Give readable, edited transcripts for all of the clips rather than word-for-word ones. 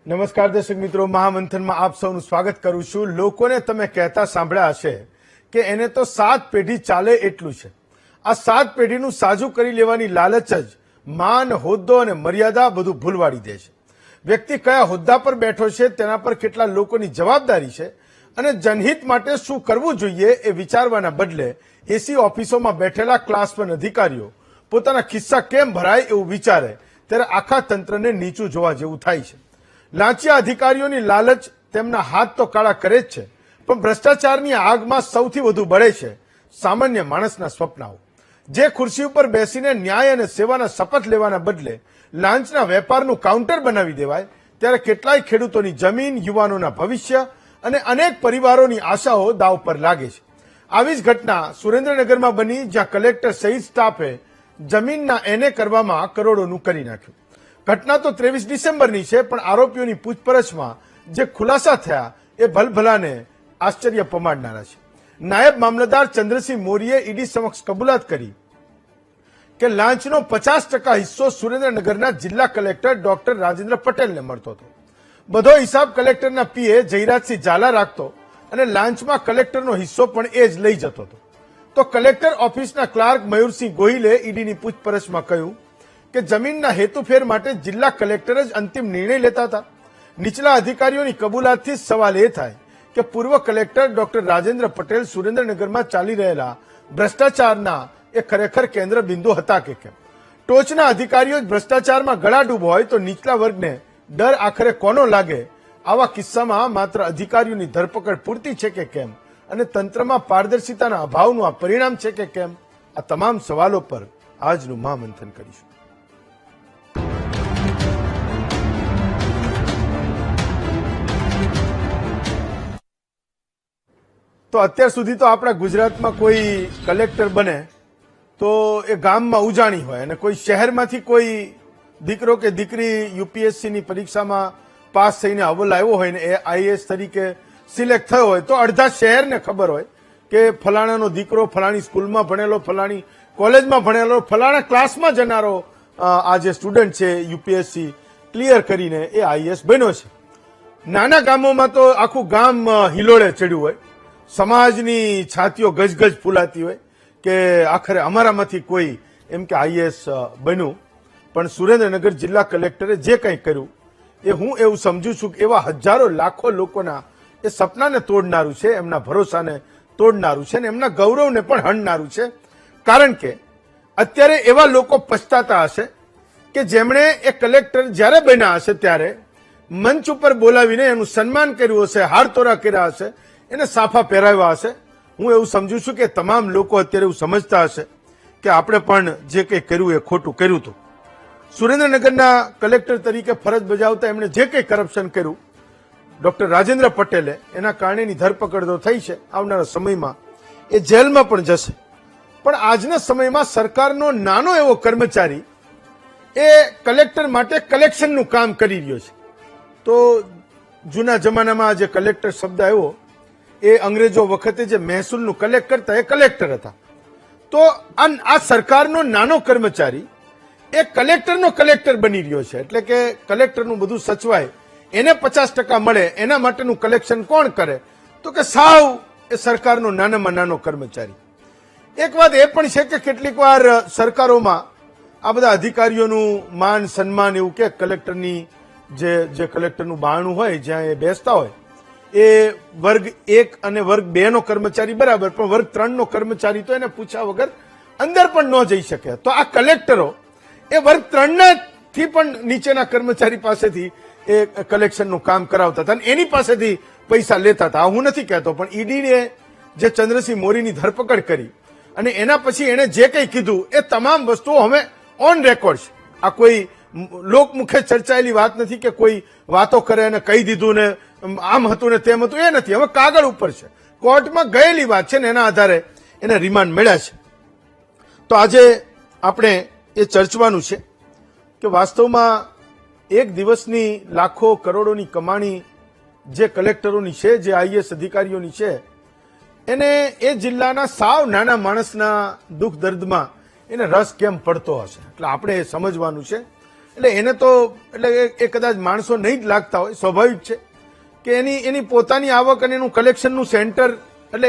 નમસ્કાર દર્શક મિત્રો, મહામંથનમાં આપ સૌનું સ્વાગત કરું છું। લોકોને તમે કહેતા સાંભળ્યા હશે કે એને તો 7 પેઢી ચાલે એટલું છે। આ 7 પેઢીનું સાજું કરી લેવાની લાલચ જ માન, હોદ્દો અને મર્યાદા બધું ભૂલવાડી દે છે। વ્યક્તિ કયા હોદ્દા પર બેઠો છે, તેના પર કેટલા લોકોની જવાબદારી છે અને જનહિત માટે શું કરવું જોઈએ એ વિચારવાના બદલે એસી ઓફિસોમાં બેઠેલા ક્લાસ 1 અધિકારીઓ પોતાના ખિસ્સા કેમ ભરાય એવું વિચારે ત્યારે આખા તંત્રને નીચું જોવા જેવું થાય છે। લાંચિયા અધિકારીઓની લાલચ તેમના હાથ તો કાળા કરે જ છે, પણ ભ્રષ્ટાચારની આગમાં સૌથી વધુ બળે છે સામાન્ય માણસના સ્વપ્નાઓ। જે ખુરશી ઉપર બેસીને ન્યાય અને સેવાના શપથ લેવાના બદલે લાંચના વેપારનું કાઉન્ટર બનાવી દેવાય ત્યારે કેટલાય ખેડૂતોની જમીન, યુવાનોના ભવિષ્ય અને અનેક પરિવારોની આશાઓ દાવ પર લાગે છે। આવી જ ઘટના સુરેન્દ્રનગરમાં બની, જ્યાં કલેક્ટર સહિત સ્ટાફે જમીનના એને કરવામાં કરોડોનું કરી નાખ્યું। ઘટના તો 23 ડિસેમ્બરની છે, પણ આરોપીઓની પૂછપરછમાં જે ખુલાસા થયા એ ભલભલાને આશ્ચર્ય પમાડનારા છે। નાયબ મામલતદાર ચંદ્રસિંહ મોરીએ ઈડી સમક્ષ કબૂલાત કરી કે લાંચનો 50% હિસ્સો સુરેન્દ્રનગરના જિલ્લા કલેક્ટર ડોક્ટર રાજેન્દ્ર પટેલને મળતો હતો। બધો હિસાબ કલેક્ટરના પીએ જયરાજસિંહ ઝાલા રાખતો અને લાંચમાં કલેક્ટરનો હિસ્સો પણ એ જ લઈ જતો હતો। તો કલેક્ટર ઓફિસના ક્લાર્ક મયુરસિંહ ગોહિલે ઈડીની પૂછપરછમાં કહ્યું કે જમીનના હેતુફેર માટે જિલ્લા કલેક્ટર જ અંતિમ નિર્ણય લેતા હતા। નીચલા અધિકારીઓની કબૂલાતથી જ સવાલ એ થાય કે પૂર્વ કલેક્ટર ડોક્ટર રાજેન્દ્ર પટેલ સુરેન્દ્રનગરમાં ચાલી રહેલા ભ્રષ્ટાચારના એ ખરેખર કેન્દ્ર બિંદુ હતા કે કેમ? ટોચના અધિકારીઓ જ ભ્રષ્ટાચારમાં ગળાડૂબ હોય તો નીચલા વર્ગને ડર આખરે કોનો લાગે? આવા કિસ્સામાં માત્ર અધિકારીઓની ધરપકડ પૂરતી છે કે કેમ? અને તંત્રમાં પારદર્શિતાના અભાવનું આ પરિણામ છે કે કેમ? આ તમામ સવાલો પર આજનું મહામંથન કરીશું। તો અત્યાર સુધી તો આપણા ગુજરાતમાં કોઈ કલેક્ટર બને તો એ ગામમાં ઉજાણી હોય, અને કોઈ શહેરમાંથી કોઈ દીકરો કે દીકરી યુપીએસસીની પરીક્ષામાં પાસ થઈને અવ્વલ આવ્યો હોય ને એ આઈએએસ તરીકે સિલેક્ટ થયો હોય તો અડધા શહેરને ખબર હોય કે ફલાણાનો દીકરો ફલાણી સ્કૂલમાં ભણેલો, ફલાણી કોલેજમાં ભણેલો, ફલાણા ક્લાસમાં જનારો આ જે સ્ટુડન્ટ છે યુપીએસસી ક્લિયર કરીને એ આઈએએસ બન્યો છે। નાના ગામોમાં તો આખું ગામ હિલોળે ચડ્યું હોય, સમાજની છાતીઓ ગજગજ ફૂલાતી હોય કે આખરે અમારામાંથી કોઈ એમ કે આઈએએસ બન્યું। પણ સુરેન્દ્રનગર જિલ્લા કલેક્ટરે જે કંઈ કર્યું એ હું એવું સમજુ છું કે એવા હજારો લાખો લોકોના એ સપનાને તોડનારું છે, એમના ભરોસાને તોડનારું છે અને એમના ગૌરવને પણ હણનારું છે। કારણ કે અત્યારે એવા લોકો પછતાતા હશે કે જેમણે એ કલેક્ટર જ્યારે બન્યા હશે ત્યારે મંચ ઉપર બોલાવીને એનું સન્માન કર્યું હશે, હારતોરા કર્યા હશે, એને સાફા પહેરાવ્યા હશે। હું એવું સમજુ છું કે તમામ લોકો અત્યારે એવું સમજતા હશે કે આપણે પણ જે કંઈ કર્યું એ ખોટું કર્યું હતું। સુરેન્દ્રનગરના કલેક્ટર તરીકે ફરજ બજાવતા એમણે જે કંઈ કરપ્શન કર્યું ડોક્ટર રાજેન્દ્ર પટેલે, એના કારણેની ધરપકડ તો થઈ છે, આવનારા સમયમાં એ જેલમાં પણ જશે। પણ આજના સમયમાં સરકારનો નાનો એવો કર્મચારી એ કલેક્ટર માટે કલેક્શનનું કામ કરી રહ્યો છે। તો જૂના જમાનામાં જે કલેક્ટર શબ્દ આવ્યો એ અંગ્રેજો વખતે જે મહેસૂલનું કલેક્ટ કરતા એ કલેક્ટર હતા। તો આ સરકારનો નાનો કર્મચારી એ કલેક્ટરનો કલેક્ટર બની રહ્યો છે, એટલે કે કલેક્ટરનું બધું સચવાય, એને 50% મળે, એના માટેનું કલેક્શન કોણ કરે? તો કે સાવ એ સરકારનો નાનામાં નાનો કર્મચારી। એક વાત એ પણ છે કે કેટલીક વાર સરકારોમાં આ બધા અધિકારીઓનું માન સન્માન એવું કે કલેક્ટરની જે કલેક્ટરનું બારણું હોય જ્યાં એ બેસતા હોય એ વર્ગ 1 અને વર્ગ 2 નો કર્મચારી બરાબર, પણ વર્ગ 3 નો કર્મચારી તો એને પૂછ્યા વગર અંદર પણ ન જઈ શકે। તો આ કલેક્ટરો એ વર્ગ 3 થી પણ નીચેના કર્મચારી પાસેથી એ કલેક્શનનું કામ કરાવતા હતા અને એની પાસેથી પૈસા લેતા હતા। હું નથી કહેતો, પણ ઈડીએ જે ચંદ્રસિંહ મોરીની ધરપકડ કરી અને એના પછી એને જે કંઈ કીધું એ તમામ વસ્તુઓ હવે ઓન રેકોર્ડ છે। આ કોઈ લોકમુખે ચર્ચાયેલી વાત નથી કે કોઈ વાતો કરે અને કહી દીધું ને આમ હતું ને તેમ હતું, એ નથી, હવે કાગળ ઉપર છે, કોર્ટમાં ગયેલી વાત છે ને એના આધારે એને રિમાન્ડ મળ્યા છે। તો આજે આપણે એ ચર્ચવાનું છે કે વાસ્તવમાં એક દિવસની લાખો કરોડોની કમાણી જે કલેક્ટરોની છે, જે આઈએએસ અધિકારીઓની છે, એને એ જિલ્લાના સાવ નાના માણસના દુઃખ દર્દમાં એને રસ કેમ પડતો હશે? એટલે આપણે એ સમજવાનું છે। એટલે એને તો એટલે એ કદાચ માણસો નહીં જ લાગતા હોય, સ્વાભાવિક છે કે એની પોતાની આવક અને એનું કલેક્શનનું સેન્ટર એટલે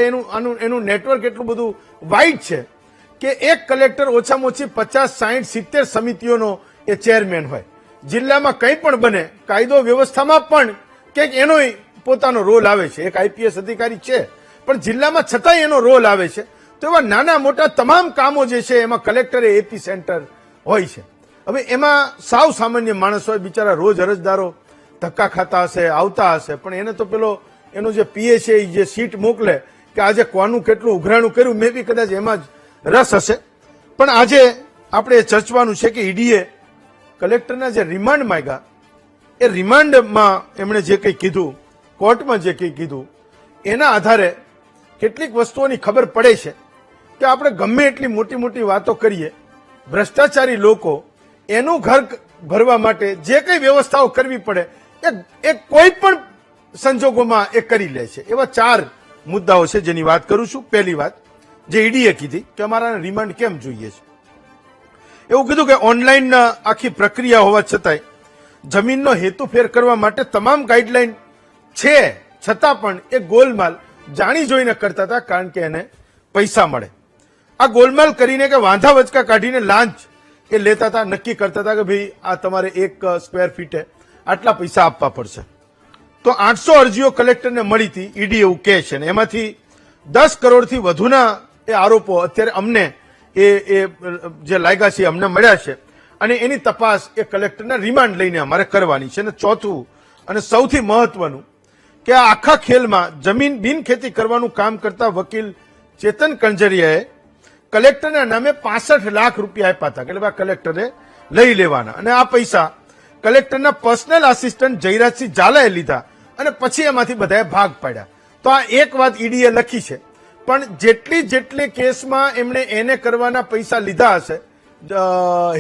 એનું નેટવર્ક એટલું બધું વાઇડ છે કે એક કલેક્ટર ઓછામાં ઓછી 50, 60, 70 સમિતિઓનો એ ચેરમેન હોય. જિલ્લામાં કંઈ પણ બને કાયદો વ્યવસ્થામાં પણ કંઈક એનો પોતાનો રોલ આવે છે. એક આઈપીએસ અધિકારી છે પણ જિલ્લામાં છતાંય એનો રોલ આવે છે. તો એવા નાના મોટા તમામ કામો જે છે એમાં કલેક્ટરે એપી સેન્ટર હોય છે. હવે એમાં સાવ સામાન્ય માણસ હોય, બિચારા રોજ અરજદારો ધક્કા ખાતા હશે, આવતા હશે, પણ એને તો પેલો એનો જે પીએ છે એ જે સીટ મોકલે કે આજે કોનું કેટલું ઉઘરાણું કર્યું, મે બી કદાચ એમાં જ રસ હશે. પણ આજે આપણે ચર્ચવાનું છે કે ઈડીએ કલેક્ટરના જે રિમાન્ડ માંગ્યા એ રિમાન્ડમાં એમણે જે કંઈ કીધું, કોર્ટમાં જે કંઈ કીધું, એના આધારે કેટલીક વસ્તુઓની ખબર પડે છે કે આપણે ગમે એટલી મોટી મોટી વાતો કરીએ, ભ્રષ્ટાચારી લોકો એનું ઘર ભરવા માટે જે કંઈ વ્યવસ્થાઓ કરવી પડે એ કોઈ પણ સંજોગોમાં એ કરી લે છે. એવા 4 મુદ્દાઓ છે જેની વાત કરું છું. પહેલી વાત જે ઈડીએ કીધી કે અમારા રિમાન્ડ કેમ જોઈએ છે, એવું કીધું કે ઓનલાઈન આખી પ્રક્રિયા હોવા છતાંય જમીનનો હેતુફેર કરવા માટે તમામ ગાઈડલાઈન છે છતાં પણ એ ગોલમાલ જાણી જોઈને કરતા હતા કારણ કે એને પૈસા મળે. આ ગોલમાલ કરીને કે વાંધા વચકા કાઢીને લાંચ એ લેતા હતા, નક્કી કરતા હતા કે ભાઈ આ તમારે 1 સ્ક્વેર ફીટે આટલા પૈસા આપવા પડશે. તો 800 અરજીઓ કલેક્ટરને મળી હતી, ઈડી એવું કહે છે, ને એમાંથી 10 કરોડથી વધુના એ આરોપો અત્યારે અમને એ જે લાગ્યા છે અમને મળ્યા છે અને એની તપાસ એ કલેક્ટરના રિમાન્ડ લઈને અમારે કરવાની છે. અને ચોથું અને સૌથી મહત્વનું કે આ આખા ખેલમાં જમીન બિનખેતી કરવાનું કામ કરતા વકીલ ચેતન કંજરિયાએ કલેક્ટરના નામે 65 લાખ રૂપિયા આપ્યા હતા કે ભાઈ કલેક્ટરે લઈ લેવાના, અને આ પૈસા કલેક્ટરના પર્સનલ આસિસ્ટન્ટ જયરાજસિંહ ઝાલાએ લીધા અને પછી એમાંથી બધાએ ભાગ પાડ્યા. તો આ એક વાત ઈડીએ લખી છે, પણ જેટલી કેસમાં એમણે એને કરવાના પૈસા લીધા હશે,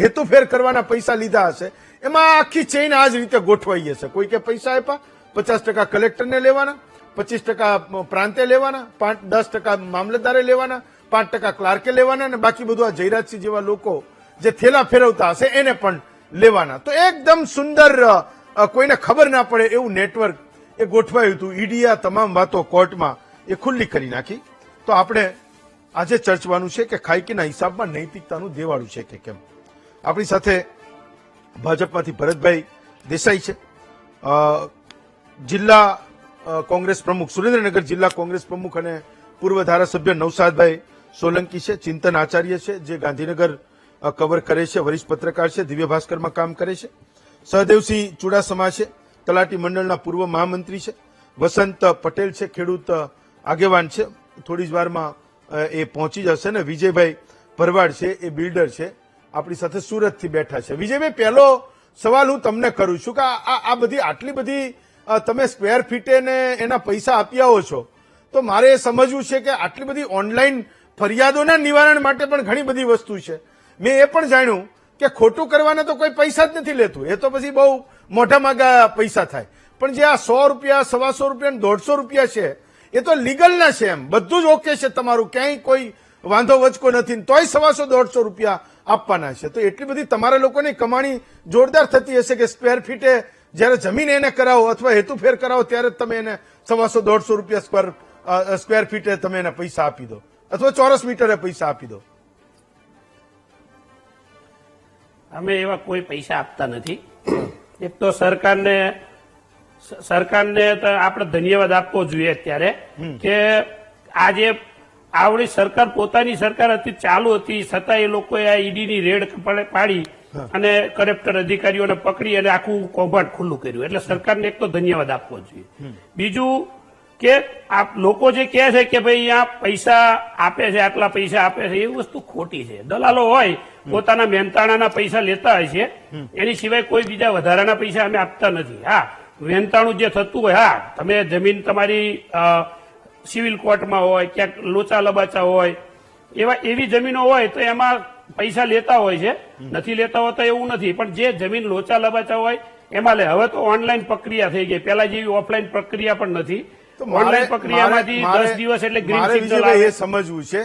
હેતુફેર કરવાના પૈસા લીધા હશે, એમાં આખી ચેઇન આ જ રીતે ગોઠવાઈ હશે. કોઈ કે પૈસા આપ્યા 50% કલેક્ટરને લેવાના, 25% પ્રાંતે લેવાના, 10% મામલતદારે લેવાના, 5% ક્લાર્કે લેવાના, અને બાકી બધું આ જયરાજસિંહ જેવા લોકો જે થેલા ફેરવતા હશે એને પણ લેવાના. તો એકદમ સુંદર, કોઈને ખબર ના પડે એવું નેટવર્ક એ ગોઠવાયું હતું. ઈડીએ તમામ વાતો કોર્ટમાં એ ખુલ્લી કરી નાખી. તો આપણે આજે ચર્ચવાનું છે કે ખાઈકીના હિસાબમાં નૈતિકતાનું દેવાળું છે કે કેમ. આપણી સાથે ભાજપમાંથી ભરતભાઈ દેસાઈ છે, જિલ્લા કોંગ્રેસ પ્રમુખ, સુરેન્દ્રનગર જિલ્લા કોંગ્રેસ પ્રમુખ અને પૂર્વ ધારાસભ્ય નવસાદભાઈ સોલંકી છે, ચિંતન આચાર્ય છે જે ગાંધીનગર કવર કરે છે, વરિષ્ઠ પત્રકાર છે, દિવ્ય ભાસ્કરમાં કામ કરે છે. સહદેવસિંહ ચુડાસમા છે, તલાટી મંડળના પૂર્વ મહામંત્રી છે. વસંત પટેલ છે, ખેડૂત આગેવાન છે, થોડી જ વારમાં એ પહોંચી જશે. ને વિજયભાઈ ભરવાડ છે, એ બિલ્ડર છે, આપણી સાથે સુરતથી બેઠા છે. વિજયભાઈ, પહેલો સવાલ હું તમને કરું છું કે આ બધી આટલી બધી તમે સ્ક્વેર ફીટે ને એના પૈસા આપી આવો છો, તો મારે એ સમજવું છે કે આટલી બધી ઓનલાઈન ફરિયાદોના નિવારણ માટે પણ ઘણી બધી વસ્તુ છે. મેં એ પણ જાણ્યું કે ખોટું કરવાના તો કોઈ પૈસા જ નથી લેતું, એ તો પછી બહુ મોટા માગા પૈસા થાય. પણ જે આ 100 રૂપિયા, 125 રૂપિયા, 150 રૂપિયા છે એ તો લીગલના છે, એમ બધું જ ઓકે છે, તમારું ક્યાંય કોઈ વાંધો વચકો નથી, તોય 125-150 રૂપિયા આપવાના છે. તો એટલી બધી તમારા લોકોની કમાણી જોરદાર થતી હશે કે સ્ક્વેર ફીટે જયારે જમીન એને કરાવો અથવા હેતુફેર કરાવો ત્યારે તમે એને 125-150 રૂપિયા સ્ક્વેર ફીટે તમે એને પૈસા આપી દો અથવા ચોરસ મીટરે પૈસા આપી દો. અમે એવા કોઈ પૈસા આપતા નથી. એક તો સરકારને તો આપણે ધન્યવાદ આપવો જોઈએ અત્યારે કે આજે આવડી સરકાર, પોતાની સરકાર હતી, ચાલુ હતી, છતાં એ લોકોએ આ ઈડીની રેડ પાડી અને કલેક્ટર અધિકારીઓને પકડી અને આખું કૌભાંડ ખુલ્લું કર્યું. એટલે સરકારને એક તો ધન્યવાદ આપવો જોઈએ. બીજું કે આ લોકો જે કહે છે કે ભાઈ આ પૈસા આપે છે, આટલા પૈસા આપે છે, એ વસ્તુ ખોટી છે. દલાલો હોય પોતાના મહેનતાણાના પૈસા લેતા હોય છે, એની સિવાય કોઈ બીજા વધારાના પૈસા અમે આપતા નથી. હા, મહેનતાણું જે થતું હોય, હા, તમે જમીન તમારી સિવિલ કોર્ટમાં હોય, ક્યાંક લોચા લબાચા હોય, એવી જમીનો હોય તો એમાં પૈસા લેતા હોય છે, નથી લેતા હોતા એવું નથી. પણ જે જમીન લોચા લબાચા હોય એમાં લે. હવે તો ઓનલાઈન પ્રક્રિયા થઈ ગઈ, પેલા જેવી ઓફલાઈન પ્રક્રિયા પણ નથી. ઓનલાઈન પ્રક્રિયામાંથી 10 દિવસ એટલે ગ્રીન સિગ્નલ આવે. એ સમજવું છે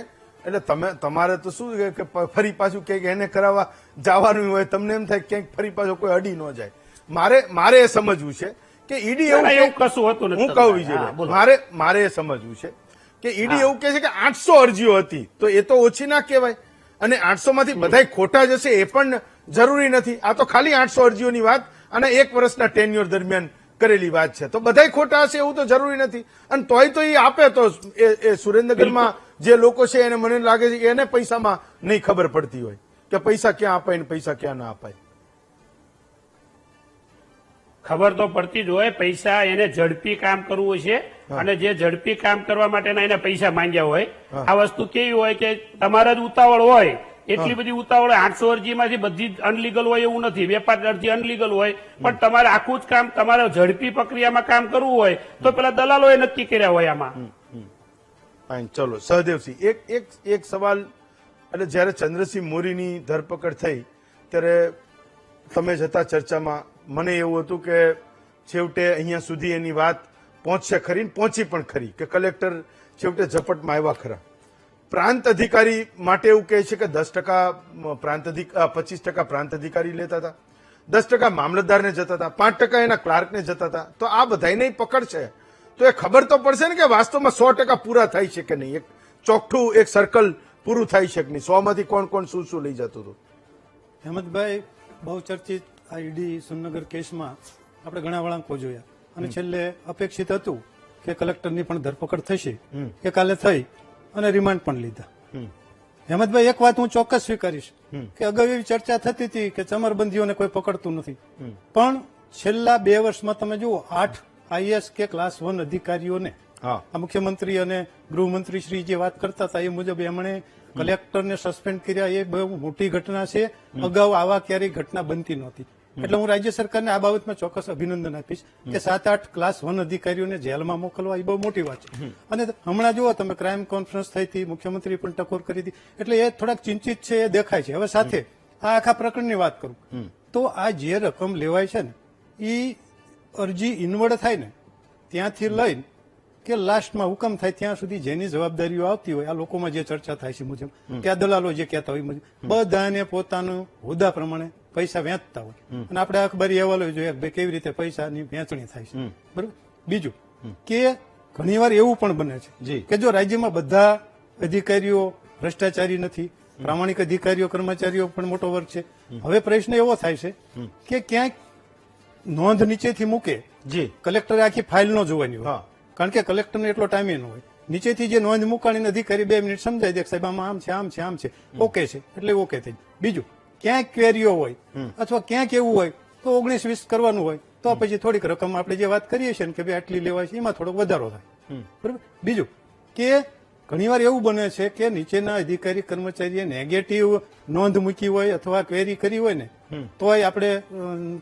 એટલે તમારે તો શું છે કે ફરી પાછું ક્યાંક એને કરાવવા જવાનું હોય, તમને એમ થાય ક્યાંક ફરી પાછું કોઈ અડી ન જાય. મારે એ સમજવું છે કે ઈડી એવું કશું હોતું નથી. હું કહું વિજયભાઈ, મારે એ સમજવું છે કે ઈડી એવું કહે છે કે 800 અરજીઓ હતી, તો એ તો ઓછી ના કહેવાય, અને 800 માંથી બધાય ખોટા જશે એ પણ જરૂરી નથી. આ તો ખાલી 800 અરજીઓની વાત અને 1 વર્ષના ટેન્યુઅર દરમિયાન કરેલી વાત છે, તો બધાય ખોટા હશે એવું તો જરૂરી નથી. અને તોય તો એ આપે તો એ સુરેન્દ્રનગરમાં જે લોકો છે એને મને લાગે છે કે એને પૈસામાં નહીં ખબર પડતી હોય કે પૈસા ક્યાં અપાય ને પૈસા ક્યાં ના અપાય. ખબર તો પડતી જ હોય. પૈસા એને ઝડપી કામ કરવું છે, અને જે ઝડપી કામ કરવા માટેના એને પૈસા માંગ્યા હોય. આ વસ્તુ કેવી હોય કે તમારા જ ઉતાવળ હોય, એટલી બધી ઉતાવળ હોય. 800 અરજીમાંથી બધી જ અનલીગલ હોય એવું નથી. વેપાર અરજી અનલીગલ હોય, પણ તમારે આખું જ કામ તમારે ઝડપી પ્રક્રિયામાં કામ કરવું હોય તો પેલા દલાલોએ નક્કી કર્યા હોય આમાં. ફાઈન, ચલો સહદેવસિંહ, એક સવાલ. એટલે જયારે ચંદ્રસિંહ મોરીની ધરપકડ થઈ ત્યારે તમે જતા ચર્ચામાં મને એવું હતું કે છેવટે અહીંયા સુધી એની વાત પહોંચશે ખરી, પહોંચી પણ ખરી, કે કલેક્ટર છેવટે ઝપટમાં આવ્યા ખરા. પ્રાંત અધિકારી માટે એવું કહે છે કે 10% પ્રાંત 25% પ્રાંત અધિકારી લેતા હતા, 10% મામલતદારને જતા હતા, 5% એના ક્લાર્કને જતા હતા. તો આ બધાને પકડ છે તો એ ખબર તો પડશે ને કે વાસ્તવમાં 100% પૂરા થાય છે કે નહીં, એક ચોખ્ઠું એક સર્કલ પૂરું થાય છે કે નહીં, 100 માંથી કોણ કોણ શું શું લઈ જતું હતું. હેમંતભાઈ, બહુ ચર્ચિત આ ઈડી સુરનગર કેસમાં આપણે ઘણા વળાંકો જોયા, અને છેલ્લે અપેક્ષિત હતું કે કલેક્ટરની પણ ધરપકડ થશે, એ કાલે થઈ અને રિમાન્ડ પણ લીધા. હેમંતભાઈ, એક વાત હું ચોક્કસ સ્વીકારીશ કે અગાઉ એવી ચર્ચા થતી હતી કે ચમરબંધીઓને કોઈ પકડતું નથી, પણ છેલ્લા 2 વર્ષમાં તમે જુઓ 8 IAS કે ક્લાસ 1 અધિકારીઓને આ મુખ્યમંત્રી અને ગૃહમંત્રી શ્રી જે વાત કરતા હતા એ મુજબ એમણે કલેક્ટરને સસ્પેન્ડ કર્યા. એ બહુ મોટી ઘટના છે. અગાઉ આવા ક્યારેય ઘટના બનતી નહોતી. એટલે હું રાજ્ય સરકારને આ બાબતમાં ચોક્કસ અભિનંદન આપીશ કે 7-8 ક્લાસ 1 અધિકારીઓને જેલમાં મોકલવા એ બહુ મોટી વાત છે. અને હમણાં જુઓ તમે, ક્રાઇમ કોન્ફરન્સ થઈ હતી, મુખ્યમંત્રી પણ ટકોર કરી હતી, એટલે એ થોડાક ચિંતિત છે એ દેખાય છે. હવે સાથે આ આખા પ્રકરણની વાત કરું તો આ જે રકમ લેવાય છે ને એ અરજી ઇનવર્ડ થાય ને ત્યાંથી લઈને કે લાસ્ટમાં હુકમ થાય ત્યાં સુધી જેની જવાબદારીઓ આવતી હોય, આ લોકોમાં જે ચર્ચા થાય છે મુજબ, કે આ દલાલો જે કહેતા હોય મુજબ, બધાને પોતાનું હોદ્દા પ્રમાણે પૈસા વહેંચતા હોય. અને આપણે અખબારી અહેવાલો જોઈએ કે કેવી રીતે પૈસાની વહેંચણી થાય છે. બરોબર. બીજું કે ઘણીવાર એવું પણ બને છે કે જો રાજ્યમાં બધા અધિકારીઓ ભ્રષ્ટાચારી નથી, પ્રામાણિક અધિકારીઓ કર્મચારીઓ પણ મોટો વર્ગ છે. હવે પ્રશ્ન એવો થાય છે કે ક્યાંક નોંધ નીચેથી મૂકે, કલેક્ટરે આખી ફાઇલ ન જોવાની હોય, કારણ કે કલેક્ટરને એટલો ટાઈમ ન હોય. નીચેથી જે નોંધ મૂકાણીને અધિકારી 2 મિનિટ સમજાય દે, સાહેબ આમ છે, આમ છે, આમ છે, ઓકે છે, એટલે ઓકે થઈ. બીજું, ક્યાંક ક્વેરીઓ હોય અથવા ક્યાંક એવું હોય તો 19-20 કરવાનું હોય, તો પછી થોડીક રકમ આપણે જે વાત કરીએ છીએ ને કે ભાઈ આટલી લેવાય છે એમાં થોડોક વધારો થાય. બરાબર. બીજું કે ઘણીવાર એવું બને છે કે નીચેના અધિકારી કર્મચારીએ નેગેટિવ નોંધ મૂકી હોય અથવા ક્વેરી કરી હોય ને તોય આપણે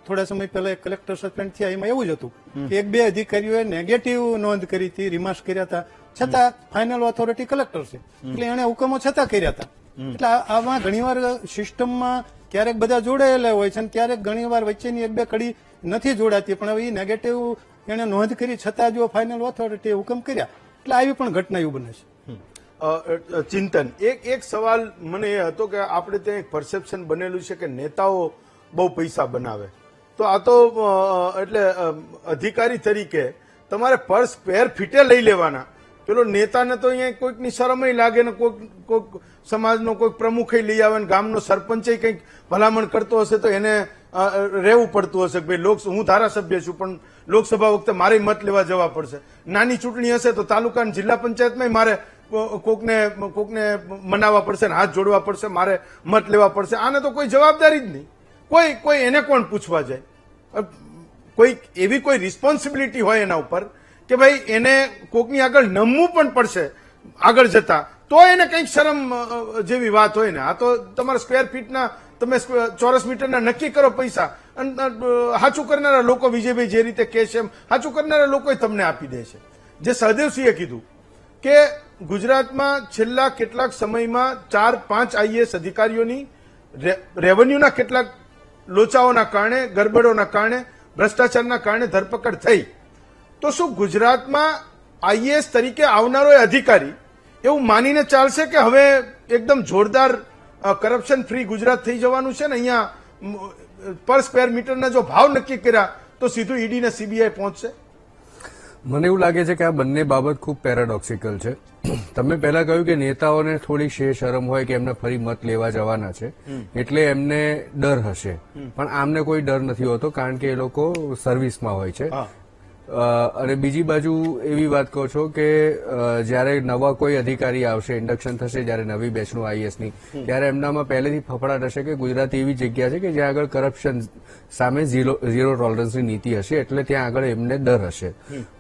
થોડા સમય પહેલા કલેક્ટર સસ્પેન્ડ થયા એમાં એવું જ હતું કે 1-2 અધિકારીઓએ નેગેટિવ નોંધ કરી હતી, રિમાર્ક્સ કર્યા હતા, છતાં ફાઇનલ ઓથોરિટી કલેક્ટર છે એટલે એને હુકમો છતાં કર્યા હતા. એટલે આમાં ઘણીવાર સિસ્ટમમાં ક્યારેક બધા જોડાયેલા હોય છે અને ક્યારેક ઘણીવાર વચ્ચેની 1-2 કડી નથી જોડાતી, પણ હવે એ નેગેટિવ એને નોંધ કરી છતાં જો ફાઇનલ ઓથોરિટીએ હુકમ કર્યા, એટલે આવી પણ ઘટના એવું બને છે. ચિંતન, એક સવાલ મને એ હતો કે આપણે ત્યાં એક પરસેપ્શન બનેલું છે કે નેતાઓ બહુ પૈસા બનાવે, તો આ તો એટલે અધિકારી તરીકે તમારે પર સ્ક્વેર ફીટે લઈ લેવાના. પેલો નેતાને તો અહીંયા કોઈકની શરમય લાગે ને કોઈક સમાજનો કોઈક પ્રમુખ લઈ આવે ને ગામનો સરપંચ કંઈક ભલામણ કરતો હશે તો એને રહેવું પડતું હશે કે ભાઈ હું ધારાસભ્ય છું પણ લોકસભા વખતે મારે મત લેવા જવા પડશે. નાની ચૂંટણી હશે તો તાલુકા જિલ્લા પંચાયતમાં મારે કોકને મનાવવા પડશે ને હાથ જોડવા પડશે, મારે મત લેવા પડશે. આને તો કોઈ જવાબદારી જ નહીં. કોઈ એને કોણ પૂછવા જાય? કોઈ એવી કોઈ રિસ્પોન્સિબિલિટી હોય એના ઉપર કે ભાઈ એને કોકની આગળ નમવું પણ પડશે આગળ જતા, તો એને કંઈક શરમ જેવી વાત હોય ને. આ તો તમારા સ્ક્વેર ફીટના તમે ચોરસ મીટરના નક્કી કરો પૈસા, અને સાચું કરનારા લોકો, વિજયભાઈ જે રીતે કહે છે એમ સાચું કરનારા લોકો તમને આપી દે છે. જે સહદેવસિંહે કીધું કે ગુજરાતમાં છેલ્લા કેટલાક સમયમાં 4-5 IAS અધિકારીઓની રેવન્યુના કેટલાક લોચાઓના કારણે, ગરબડોના કારણે, ભ્રષ્ટાચારના કારણે ધરપકડ થઈ. તો શું ગુજરાતમાં IAS તરીકે આવનારો એ અધિકારી એવું માનીને ચાલશે કે હવે એકદમ જોરદાર કરપ્શન ફ્રી ગુજરાત થઈ જવાનું છે ને અહીંયા પર સ્ક્વેર મીટરના જો ભાવ નક્કી કર્યા તો સીધું ઈડી ને સીબીઆઈ પહોંચશે? મને એવું લાગે છે કે આ બંને બાબત ખૂબ પેરાડોક્સિકલ છે. તમે પહેલા કહ્યું કે નેતાઓને થોડી શરમ હોય કે એમને ફરી મત લેવા જવાના છે એટલે એમને ડર હશે, પણ આમને કોઈ ડર નથી હોતો કારણ કે એ લોકો સર્વિસમાં હોય છે. અને બીજી બાજુ એવી વાત કહો છો કે જયારે નવા કોઈ અધિકારી આવશે, ઇન્ડક્શન થશે જયારે નવી બેચનું આઈએસની, ત્યારે એમનામાં પહેલેથી ફફડાટ હશે કે ગુજરાત એવી જગ્યા છે કે જ્યાં આગળ કરપ્શન સામે ઝીરો ટોલરન્સની નીતિ હશે, એટલે ત્યાં આગળ એમને ડર હશે.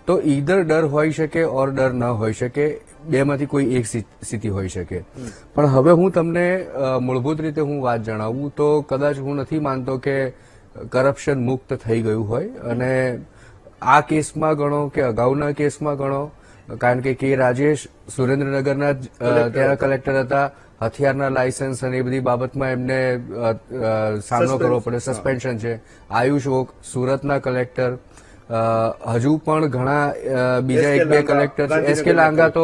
તો ઈધર ડર હોઈ શકે ઓર ડર ન હોઈ શકે, બેમાંથી કોઈ એક સ્થિતિ હોઈ શકે. પણ હવે હું તમને મૂળભૂત રીતે હું વાત જણાવું તો કદાચ હું નથી માનતો કે કરપ્શન મુક્ત થઈ ગયું હોય. અને આ કેસમાં ગણો કે અગાઉના કેસમાં ગણો, કારણ કે રાજેશ સુરેન્દ્રનગરના ત્યાં કલેક્ટર હતા, હથિયારના લાયસન્સ અને એ બધી બાબતમાં એમને સામનો કરવો પડે, સસ્પેન્શન છે. આયુષ ઓક સુરતના કલેક્ટર, હજુ પણ ઘણા બીજા એક બે કલેક્ટર છે. એસકે લાંગા તો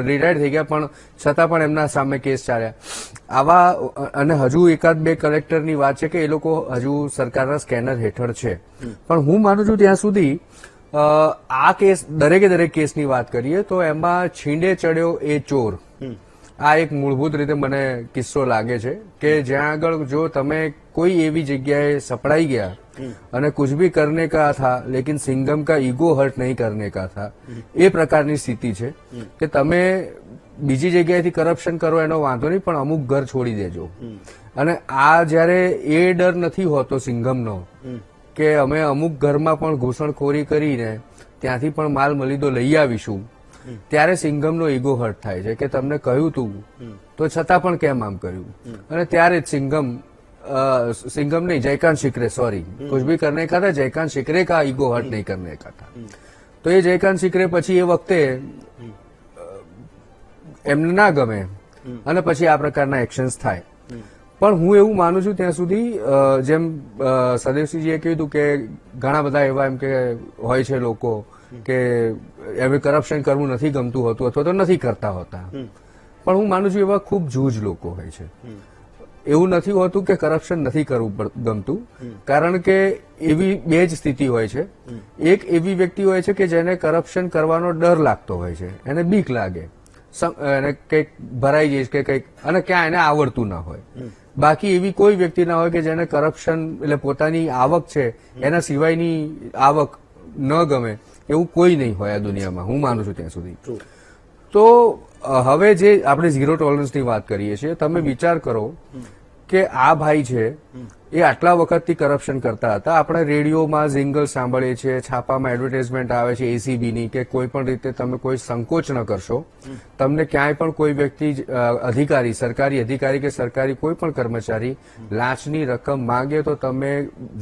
રિટાયર્ડ થઈ ગયા પણ છતાં પણ એમના સામે કેસ ચાલ્યા. આવા અને હજુ એકાદ બે કલેક્ટરની વાત છે કે એ લોકો હજુ સરકારના સ્કેનર હેઠળ છે. પણ હું માનું છું ત્યાં સુધી આ કેસ દરેક કેસની વાત કરીએ તો એમાં છીંડે ચડ્યો એ ચોર, આ એક મૂળભૂત રીતે મને કિસ્સો લાગે છે કે જ્યાં આગળ જો તમે કોઈ એવી જગ્યાએ સપડાઈ ગયા અને કુછ ભી કરને કા થા લેકિન સિંઘમ કા ઈગો હર્ટ નહીં કરને કા થા, એ પ્રકારની સ્થિતિ છે કે તમે બીજી જગ્યાએથી કરપ્શન કરો એનો વાંધો નહીં, પણ અમુક ઘર છોડી દેજો. અને આ જયારે એ ડર નથી હોતો સિંઘમનો કે અમે અમુક ઘરમાં પણ ઘૂસણખોરી કરીને ત્યાંથી પણ માલ મલીદો લઈ આવીશું, ત્યારે સિંઘમનો ઈગો હર્ટ થાય છે કે તમને કહ્યું તું તો છતાં પણ કેમ આમ કર્યું. અને ત્યારે જ सिंघम नहीं जयकांत शिकरे, सॉरी कुछ भी करने का था, जयकांत शिकरे का ईगो हर्ट नहीं करने का था. तो ये जयकांत शिकरे પછી એ વખતે એમને ના ગમે અને પછી આ પ્રકારના એક્શન્સ થાય. પણ હું એવું માનું છું ત્યાં સુધી જેમ સદેવસિંહજીએ કીધું કે ઘણા બધા એવા એમ કે હોય છે લોકો કે એમને કરપ્શન કરવું નથી ગમતું હોતું અથવા તો નથી કરતા હોતા, પણ હું માનું છું એવા ખૂબ જૂજ લોકો હોય છે. એવું નથી હોતું કે કરપ્શન નથી કરવું ગમતું, કારણ કે એવી બે જ સ્થિતિ હોય છે. એક એવી વ્યક્તિ હોય છે કે જેને કરપ્શન કરવાનો ડર લાગતો હોય છે, એને બીક લાગે, એને કંઈક ભરાઈ જઈશ કે કંઈક, અને ક્યાં એને આવડતું ના હોય. બાકી એવી કોઈ વ્યક્તિ ના હોય કે જેને કરપ્શન એટલે પોતાની આવક છે એના સિવાયની આવક ન ગમે, એવું કોઈ નહીં હોય આ દુનિયામાં, હું માનું છું ત્યાં સુધી. તો હવે જે આપણે ઝીરો ટોલરન્સની વાત કરીએ છીએ, તમે વિચાર કરો કે આ ભાઈ છે એ આટલા વખતથી કરપ્શન કરતા હતા. આપણે રેડિયોમાં જિંગલ સાંભળીએ છીએ, છાપામાં એડવર્ટાઇઝમેન્ટ આવે છે એસીબીની, કે કોઈ પણ રીતે તમે કોઈ સંકોચ ન કરશો, તમને ક્યાંય પણ કોઈ વ્યક્તિ અધિકારી, સરકારી અધિકારી કે સરકારી કોઈ પણ કર્મચારી લાંચની રકમ માંગે તો તમે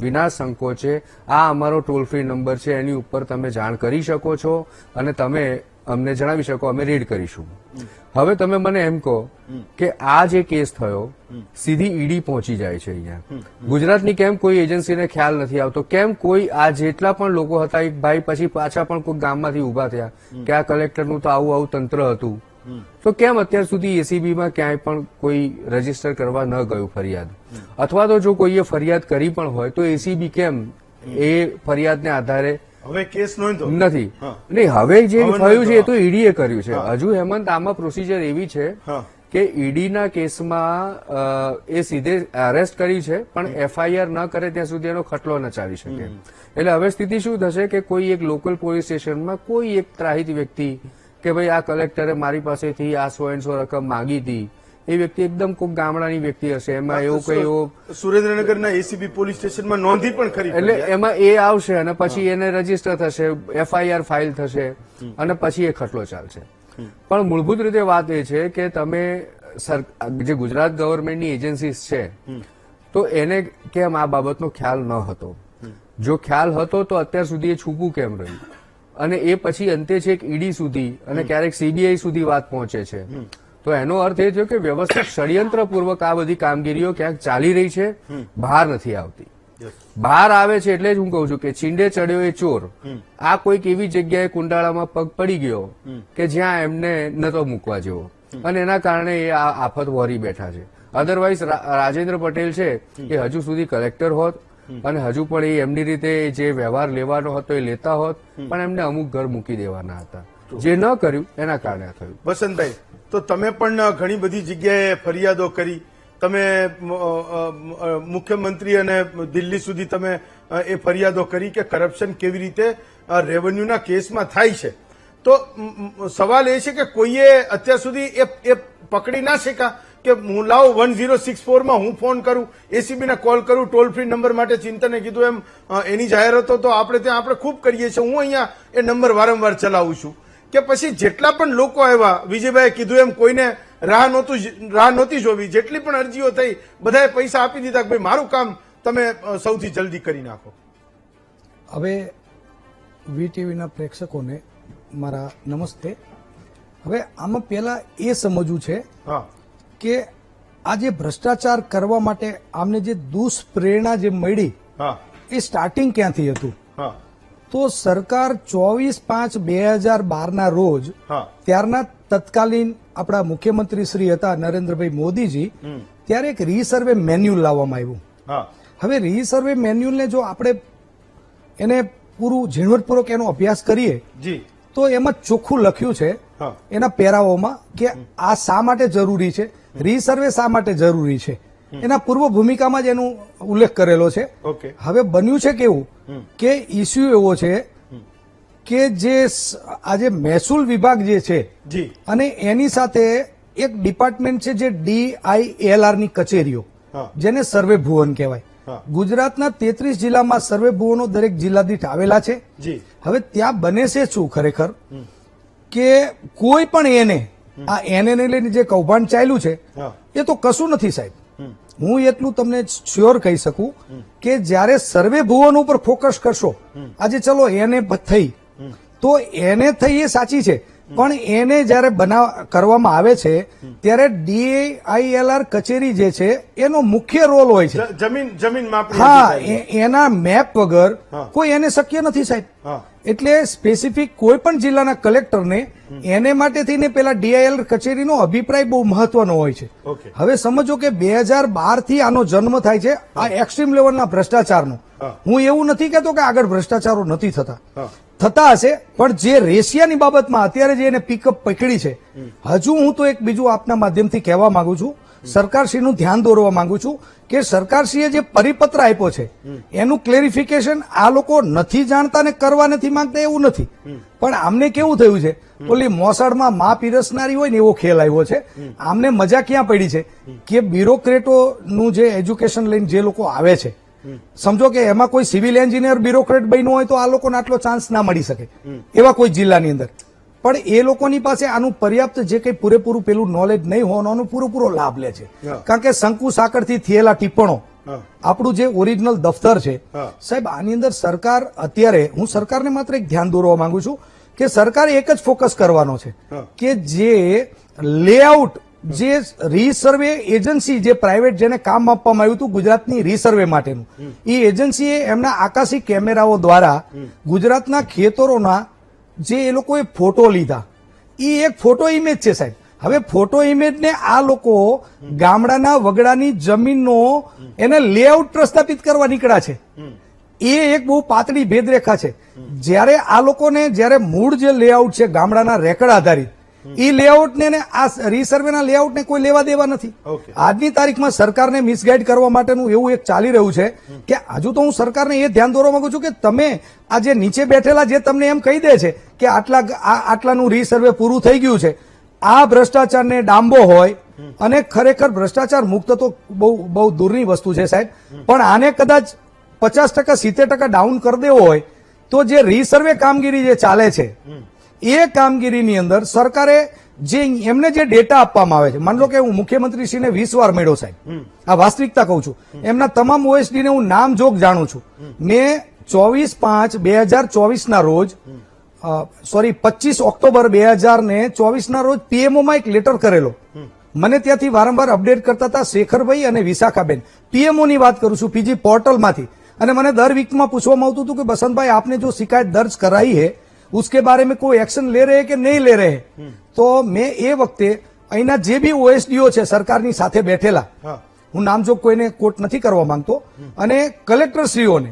વિના સંકોચે આ અમારો ટોલ ફ્રી નંબર છે એની ઉપર તમે જાણ કરી શકો છો અને તમે અમને જણાવી શકો, અમે રેડ કરીશું. હવે તમે મને એમ કહો કે આ જે કેસ થયો સીધી ઈડી પહોંચી જાય છે અહીંયા. ગુજરાતની કેમ કોઈ એજન્સીને ખ્યાલ નથી આવતો? કેમ કોઈ આ જેટલા પણ લોકો હતા એક ભાઈ પછી પાછા પણ કોઈ ગામમાંથી ઉભા થયા કે આ કલેક્ટરનું તો આવું તંત્ર હતું, તો કેમ અત્યાર સુધી એસીબીમાં ક્યાંય પણ કોઈ રજીસ્ટર કરવા ન ગયું ફરિયાદ? અથવા તો જો કોઈએ ફરિયાદ કરી પણ હોય તો એસીબી કેમ એ ફરિયાદને આધારે હવે કેસ નોંધો નથી? નહીં, હવે જે થયું છે એ તો ઈડીએ કર્યું છે. હજુ હેમંત આમાં પ્રોસિજર એવી છે કે ઈડીના કેસમાં એ સીધે અરેસ્ટ કરી છે, પણ એફઆઈઆર ન કરે ત્યાં સુધી એનો ખટલો ન ચાલી શકે. એટલે હવે સ્થિતિ શું થશે કે કોઈ એક લોકલ પોલીસ સ્ટેશનમાં કોઈ એક ત્રાહિત વ્યક્તિ કે ભાઈ આ કલેક્ટરે મારી પાસેથી આ 100 રકમ માંગી હતી, એ વ્યક્તિ એકદમ કોઈ ગામડાની વ્યક્તિ હશે, એમાં એવું કઈ એવો સુરેન્દ્રનગરના એસીબી પોલીસ સ્ટેશનમાં નોંધી પણ ખરી, એટલે એમાં એ આવશે અને પછી એને રજીસ્ટર થશે, એફઆઈઆર ફાઇલ થશે અને પછી એ ખટલો ચાલશે. પણ મૂળભૂત રીતે વાત એ છે કે તમે જે ગુજરાત ગવર્મેન્ટની એજન્સીસ છે તો એને કેમ આ બાબતનો ખ્યાલ ન હતો? જો ખ્યાલ હતો તો અત્યાર સુધી એ છૂપું કેમ રહ્યું? અને એ પછી અંતે છેક ઈડી સુધી અને ક્યારેક સીબીઆઈ સુધી વાત પહોંચે છે. તો એનો અર્થ એ થયો કે વ્યવસ્થિત ષડયંત્રપૂર્વક આ બધી કામગીરીઓ ક્યાંક ચાલી રહી છે, બહાર નથી આવતી. બહાર આવે છે એટલે જ હું કહું છું કે છીંડે ચડ્યો એ ચોર. આ કોઈક એવી જગ્યાએ કુંડાળામાં પગ પડી ગયો કે જ્યાં એમને નતો મૂકવા જેવો. અને એના કારણે એ આ આફત વહોરી બેઠા છે. અધરવાઇઝ રાજેન્દ્ર પટેલ છે એ હજુ સુધી કલેક્ટર હોત અને હજુ પણ એ એમની રીતે જે વ્યવહાર લેવાનો હતો એ લેતા હોત, પણ એમને અમુક ઘર મૂકી દેવાના હતા, જે ન કર્યું એના કારણે થયું. વસંતભાઈ, તો તમે પણ ઘણી બધી જગ્યાએ ફરિયાદો કરી, તમે મુખ્યમંત્રી અને દિલ્હી સુધી તમે એ ફરિયાદો કરી કે કરપ્શન કેવી રીતે રેવન્યુના કેસમાં થાય છે. તો સવાલ એ છે કે કોઈએ અત્યાર સુધી એ પકડી ના શક્યા કે હું લાવો 1064માં હું ફોન કરું, એસીબીને કોલ કરું, ટોલ ફ્રી નંબર માટે ચિંતને કીધું એમ એની જાહેરાતો તો આપણે ત્યાં આપણે ખૂબ કરીએ છીએ, હું અહીંયા એ નંબર વારંવાર ચલાવું છું. કે પછી જેટલા પણ લોકો આવ્યા, વિજયભાઈએ કીધું એમ કોઈને રાહ નહોતી જોવી, જેટલી પણ અરજીઓ થઈ બધાએ પૈસા આપી દીધા કે ભાઈ મારું કામ તમે સૌથી જલ્દી કરી નાખો. હવે વીટીવીના પ્રેક્ષકોને મારા નમસ્તે. હવે આમાં પહેલા એ સમજવું છે હા કે આ જે ભ્રષ્ટાચાર કરવા માટે આમને જે દુષ્પ્રેરણા જે મળી હા એ સ્ટાર્ટિંગ ક્યાંથી હતું? હા તો સરકાર 24/5/2012 રોજ હા ત્યારના તત્કાલીન આપણા મુખ્યમંત્રી શ્રી હતા નરેન્દ્રભાઈ મોદીજી, ત્યારે એક રીસર્વે મેન્યુઅલ લાવવામાં આવ્યું. હા હવે રીસર્વે મેન્યુઅલને જો આપણે એને પૂરું ઝીણવટપૂર્વક એનો અભ્યાસ કરીએ જી તો એમાં ચોખ્ખું લખ્યું છે હા એના પેરાઓમાં કે આ શા માટે જરૂરી છે, રીસર્વે શા માટે જરૂરી છે, એના પૂર્વ ભૂમિકામાં જ એનો ઉલ્લેખ કરેલો છે. ઓકે હવે બન્યું છે કેવું કે ઇસ્યુ એવો છે કે જે આજે મહેસૂલ વિભાગ જે છે જી અને એની સાથે એક ડિપાર્ટમેન્ટ છે જે DILR ની કચેરીઓ, હા જેને સર્વે ભુવન કહેવાય. હા. ગુજરાતના 33 જિલ્લામાં સર્વે ભુવનો દરેક જિલ્લા દીઠ આવેલા છે. જી હવે ત્યાં બને છે શું ખરેખર કે કોઈ પણ એને આ એને લઈને જે કૌભાંડ ચાલ્યું છે હા એ તો કશું નથી સાહેબ. હું એટલું તમને શ્યોર કહી શકું કે જ્યારે સર્વે ભુવન ઉપર ફોકસ કરશો, આજે ચલો એને થઈ તો એને થઈ એ સાચી છે, પણ એને જયારે કરવામાં આવે છે ત્યારે DILR કચેરી જે છે એનો મુખ્ય રોલ હોય છે. જમીન માપણી હા, અધિકારી. એના મેપ વગર હા. કોઈ એને શક્ય નથી સાહેબ. હા એટલે સ્પેસિફિક કોઈ પણ જિલ્લાના કલેક્ટરને એને માટે થઈને પેલા DILR કચેરીનો અભિપ્રાય બહુ મહત્વનો હોય છે. ઓકે. હવે સમજો કે 2012 થી આનો જન્મ થાય છે આ એક્સ્ટ્રીમ લેવલના ભ્રષ્ટાચારનો. હા. હું એવું નથી કહેતો કે આગળ ભ્રષ્ટાચારો નથી થતા, હા થતા હશે, પણ જે રેશિયાની બાબતમાં અત્યારે જે એને પિકઅપ પકડી છે, હજુ હું તો એક બીજું આપના માધ્યમથી કહેવા માંગુ છું, સરકારશ્રીનું ધ્યાન દોરવા માંગુ છું કે સરકારશ્રીએ જે પરિપત્ર આપ્યો છે એનું ક્લેરિફિકેશન આ લોકો નથી જાણતા ને કરવા નથી માંગતા એવું નથી, પણ આમને કેવું થયું છે, ઓલી મોસાળમાં માં પીરસનારી હોય ને એવો ખેલ આવ્યો છે. આમને મજા ક્યાં પડી છે કે બ્યુરોક્રેટોનું જે એજ્યુકેશન લઈને જે લોકો આવે છે, સમજો કે એમાં કોઈ સિવિલ એન્જિનિયર બ્યુરોક્રેટ બન્યું હોય તો આ લોકોને આટલો ચાન્સ ના મળી શકે એવા કોઈ જિલ્લાની અંદર, પણ એ લોકોની પાસે આનું પર્યાપ્ત જે કંઈ પૂરેપૂરું પેલું નોલેજ નહીં હોવાનો આનો પૂરેપૂરો લાભ લે છે. હા. કારણ કે શંકુ સાકરથી થયેલા ટિપ્પણો, હા આપણું જે ઓરિજિનલ દફતર છે હા. સાહેબ, આની અંદર સરકાર અત્યારે, હું સરકારને માત્ર એક ધ્યાન દોરવા માંગુ છું કે સરકારે એક જ ફોકસ કરવાનો છે હા. કે જે લેઆઉટ, જે રીસર્વે એજન્સી જે પ્રાઇવેટ જેને કામ આપવામાં આવ્યું હતું ગુજરાતની રીસર્વે માટેનું, એ એજન્સીએ એમના આકાશી કેમેરાઓ દ્વારા ગુજરાતના ખેતરોના જે એ લોકોએ ફોટો લીધા, એ એક ફોટો ઇમેજ છે સાહેબ. હવે ફોટો ઇમેજને આ લોકો ગામડાના વગડાની જમીનનો એને લેઆઉટ પ્રસ્થાપિત કરવા નીકળ્યા છે. એ એક બહુ પાતળી ભેદરેખા છે. જ્યારે આ લોકોને જ્યારે મૂળ જે લેઆઉટ છે ગામડાના રેકર્ડ આધારિત, એ લેઆઉટને ને આ રીસર્વેના લેઆઉટને કોઈ લેવા દેવા નથી. ઓકે. આજની તારીખમાં સરકારને મિસગાઈડ કરવા માટેનું એવું એક ચાલી રહ્યું છે કે હજુ તો હું સરકારને એ ધ્યાન દોરવા માંગુ છું કે તમે આ જે નીચે બેઠેલા જે તમને એમ કહી દે છે કે આટલાનું રીસર્વે પૂરું થઈ ગયું છે, આ ભ્રષ્ટાચારને ડાંબો હોય અને ખરેખર ભ્રષ્ટાચાર મુક્ત તો બહુ દૂરની વસ્તુ છે સાહેબ, પણ આને કદાચ 50% 70% ડાઉન કરી દેવો હોય તો જે રીસર્વે કામગીરી જે ચાલે છે એ કામગીરીની અંદર સરકારે જે એમને જે ડેટા આપવામાં આવે છે, માન લો કે હું મુખ્યમંત્રીશ્રીને 20 વાર મળ્યો સાહેબ, આ વાસ્તવિકતા કહું છું, એમના તમામ OSD ને હું નામ જોગ જાણું છું. મેં 24/5/2024 ના રોજ 25 ઓક્ટોબર 2024 ના રોજ PMO માં એક લેટર કરેલો. મને ત્યાંથી વારંવાર અપડેટ કરતા હતા શેખરભાઈ અને વિશાખાબેન. PMO ની વાત કરું છું, PG પોર્ટલમાંથી, અને મને દર વીકમાં પૂછવામાં આવતું હતું કે બસંતભાઈ આપને જો શિકાયત દર્જ કરાઈ है उसके बारे में कोई एक्शन ले रहे हैं कि नहीं ले रहे हैं. तो मैं એ વખતે અહીંના જે બી ઓએસડીઓ છે સરકારની સાથે બેઠેલા, હા. હું નામજોગ કોઈને કોટ નથી કરવા માંગતો, અને કલેક્ટરશ્રીઓને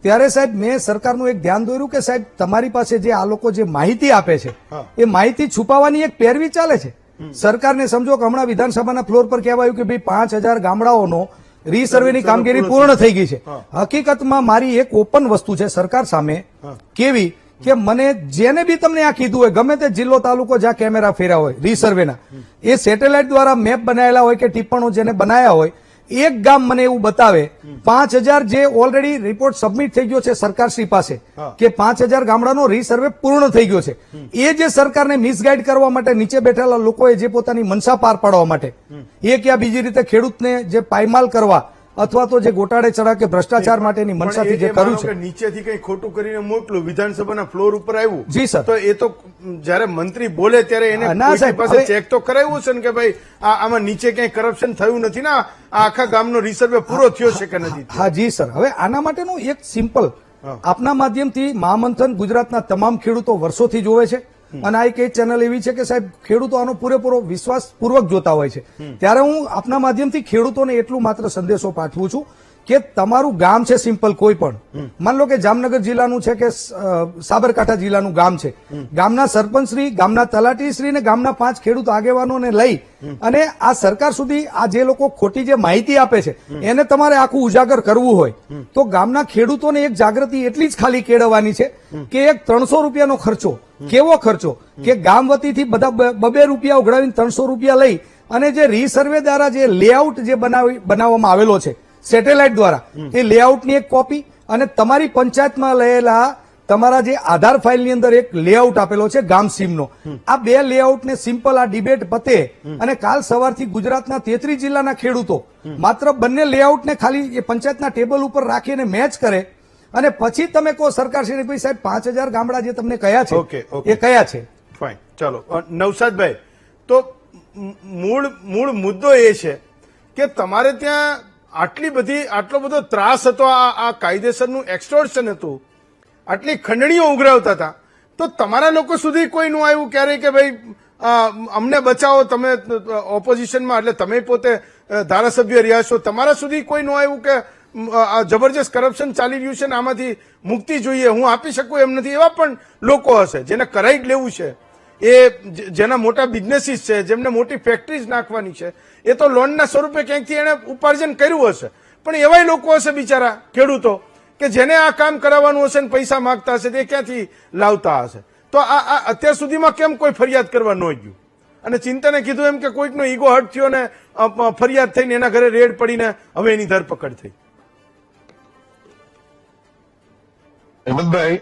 ત્યારે સાહેબ મેં સરકારનું એક ધ્યાન દોર્યું કે સાહેબ તમારી પાસે જે આ લોકો જે માહિતી આપે છે હા. એ માહિતી છુપાવવાની એક પેરવી ચાલે છે. સરકારને સમજો કે હમણાં વિધાનસભાના ફ્લોર પર કહેવાયું કે ભાઈ 5,000 ગામડાઓનો રીસર્વેની કામગીરી પૂર્ણ થઈ ગઈ છે. હકીકતમાં મારી એક ઓપન વસ્તુ છે સરકાર સામે કેવી કે મને જેને બી તમને આ કીધું હોય, ગમે તે જિલ્લો તાલુકો જ્યાં કેમેરા ફેર્યા હોય રીસર્વેના, એ સેટેલાઇટ દ્વારા મેપ બનાવેલા હોય કે ટિપ્પણો જેને બનાવ્યા હોય, એક ગામ મને એવું બતાવે 5,000 જે ઓલરેડી રિપોર્ટ સબમિટ થઈ ગયો છે સરકારશ્રી પાસે કે 5,000 ગામડાનો રીસર્વે પૂર્ણ થઈ ગયો છે. એ જે સરકારને મિસગાઈડ કરવા માટે નીચે બેઠેલા લોકોએ જે પોતાની મનસા પાર પાડવા માટે એ ક્યાં બીજી રીતે ખેડૂતને જે પાયમાલ કરવા અથવા તો જે ગોટાળે ચડા કે ભ્રષ્ટાચાર માટેની મનસાથી જે કર્યું છે. નીચેથી કઈ ખોટું કરીને મોકલું, વિધાનસભાના ફ્લોર ઉપર આવ્યું, જી સર. તો એ તો જયારે મંત્રી બોલે ત્યારે એને ના કોઈની સાહેબ, પાસે હવે- ચેક તો કરાવ્યું છે ને કે ભાઈ આમાં નીચે ક્યાંય કરપ્શન થયું નથી ને, આ આખા ગામનો રિસર્વે પૂરો થયો છે કે નથી થયો? હા જી સર. હવે આના માટેનું એક સિમ્પલ આપના માધ્યમથી મહામંથન ગુજરાતના તમામ ખેડૂતો વર્ષોથી જોવે છે, અને આ એક ચેનલ એવી છે કે સાહેબ ખેડૂતો આનો પૂરેપૂરો વિશ્વાસપૂર્વક જોતા હોય છે. ત્યારે હું આપના માધ્યમથી ખેડૂતોને એટલું માત્ર સંદેશો પાઠવું છું કે તમારું ગામ છે સિમ્પલ કોઈ પણ, માન લો કે જામનગર જિલ્લાનું છે કે સાબરકાંઠા જિલ્લાનું ગામ છે, ગામના સરપંચશ્રી, ગામના તલાટીશ્રી ને ગામના 5 ખેડૂત આગેવાનોને લઈ અને આ સરકાર સુધી આ જે લોકો ખોટી જે માહિતી આપે છે એને તમારે આખું ઉજાગર કરવું હોય તો ગામના ખેડૂતોને એક જાગૃતિ એટલી જ ખાલી કેળવવાની છે કે એક 300 રૂપિયાનો ખર્ચો, કેવો ખર્ચો કે ગામ વતીથી બધા 2 રૂપિયા ઉઘરાવીને 300 રૂપિયા લઈ અને જે રીસર્વે દ્વારા જે લેઆઉટ જે બનાવવામાં આવેલો છે સેટેલાઇટ દ્વારા, એ લેઆઉટની એક કોપી અને તમારી પંચાયતમાં લયેલા તમારા જે આધાર ફાઇલની અંદર એક લેઆઉટ આપેલો છે ગામ સીમનો, આ 2 લેઆઉટને સિમ્પલ આ ડિબેટ પતે અને કાલ સવારથી ગુજરાતના 33 જિલ્લાના ખેડૂતો માત્ર બંને લેઆઉટને ખાલી એ પંચાયતના ટેબલ ઉપર રાખીને મેચ કરે અને પછી તમે કહો સરકારશ્રીને ભાઈ સાહેબ 5,000 ગામડા જે તમને કયા છે ઓકે. એ કયા છે. ફાઇન, ચાલો. નવસાદભાઈ, તો મૂળ મુદ્દો એ છે કે તમારે ત્યાં આટલો બધો ત્રાસ હતો, આ કાયદેસરનું એક્સટોર્શન હતું, આટલી ખંડણીઓ ઉઘરાવતા હતા, તો તમારા લોકો સુધી કોઈ નું આવ્યું ક્યારેય કે ભાઈ અમને બચાવો, તમે ઓપોઝિશનમાં એટલે તમે પોતે ધારાસભ્ય રહ્યા છો, તમારા સુધી કોઈ નું આવ્યું કે આ જબરજસ્ત કરપ્શન ચાલી રહ્યું છે ને આમાંથી મુક્તિ જોઈએ, હું આપી શકું એમ નથી? એવા પણ લોકો હશે જેને કરાઈ જ લેવું છે, એ જેના મોટા બિઝનેસીસ છે, જેમને મોટી ફેક્ટરીઝ નાખવાની છે, એ તો લોનના સ્વરૂપે ક્યાંકથી એને ઉપાર્જન કર્યું હશે, પણ એવાય લોકો હશે બિચારા ખેડૂતો કે જેને આ કામ કરાવવાનું હશે ને પૈસા માંગતા હશે, તે ક્યાંથી લાવતા હશે? તો આ અત્યાર સુધીમાં કેમ કોઈ ફરિયાદ કરવા ન ગયું? અને ચિંતને કીધું એમ કે કોઈકનો ઈગો હર્ટ થયો ને ફરિયાદ થઈને એના ઘરે રેડ પડીને હવે એની ધરપકડ થઈ. હેમંતભાઈ,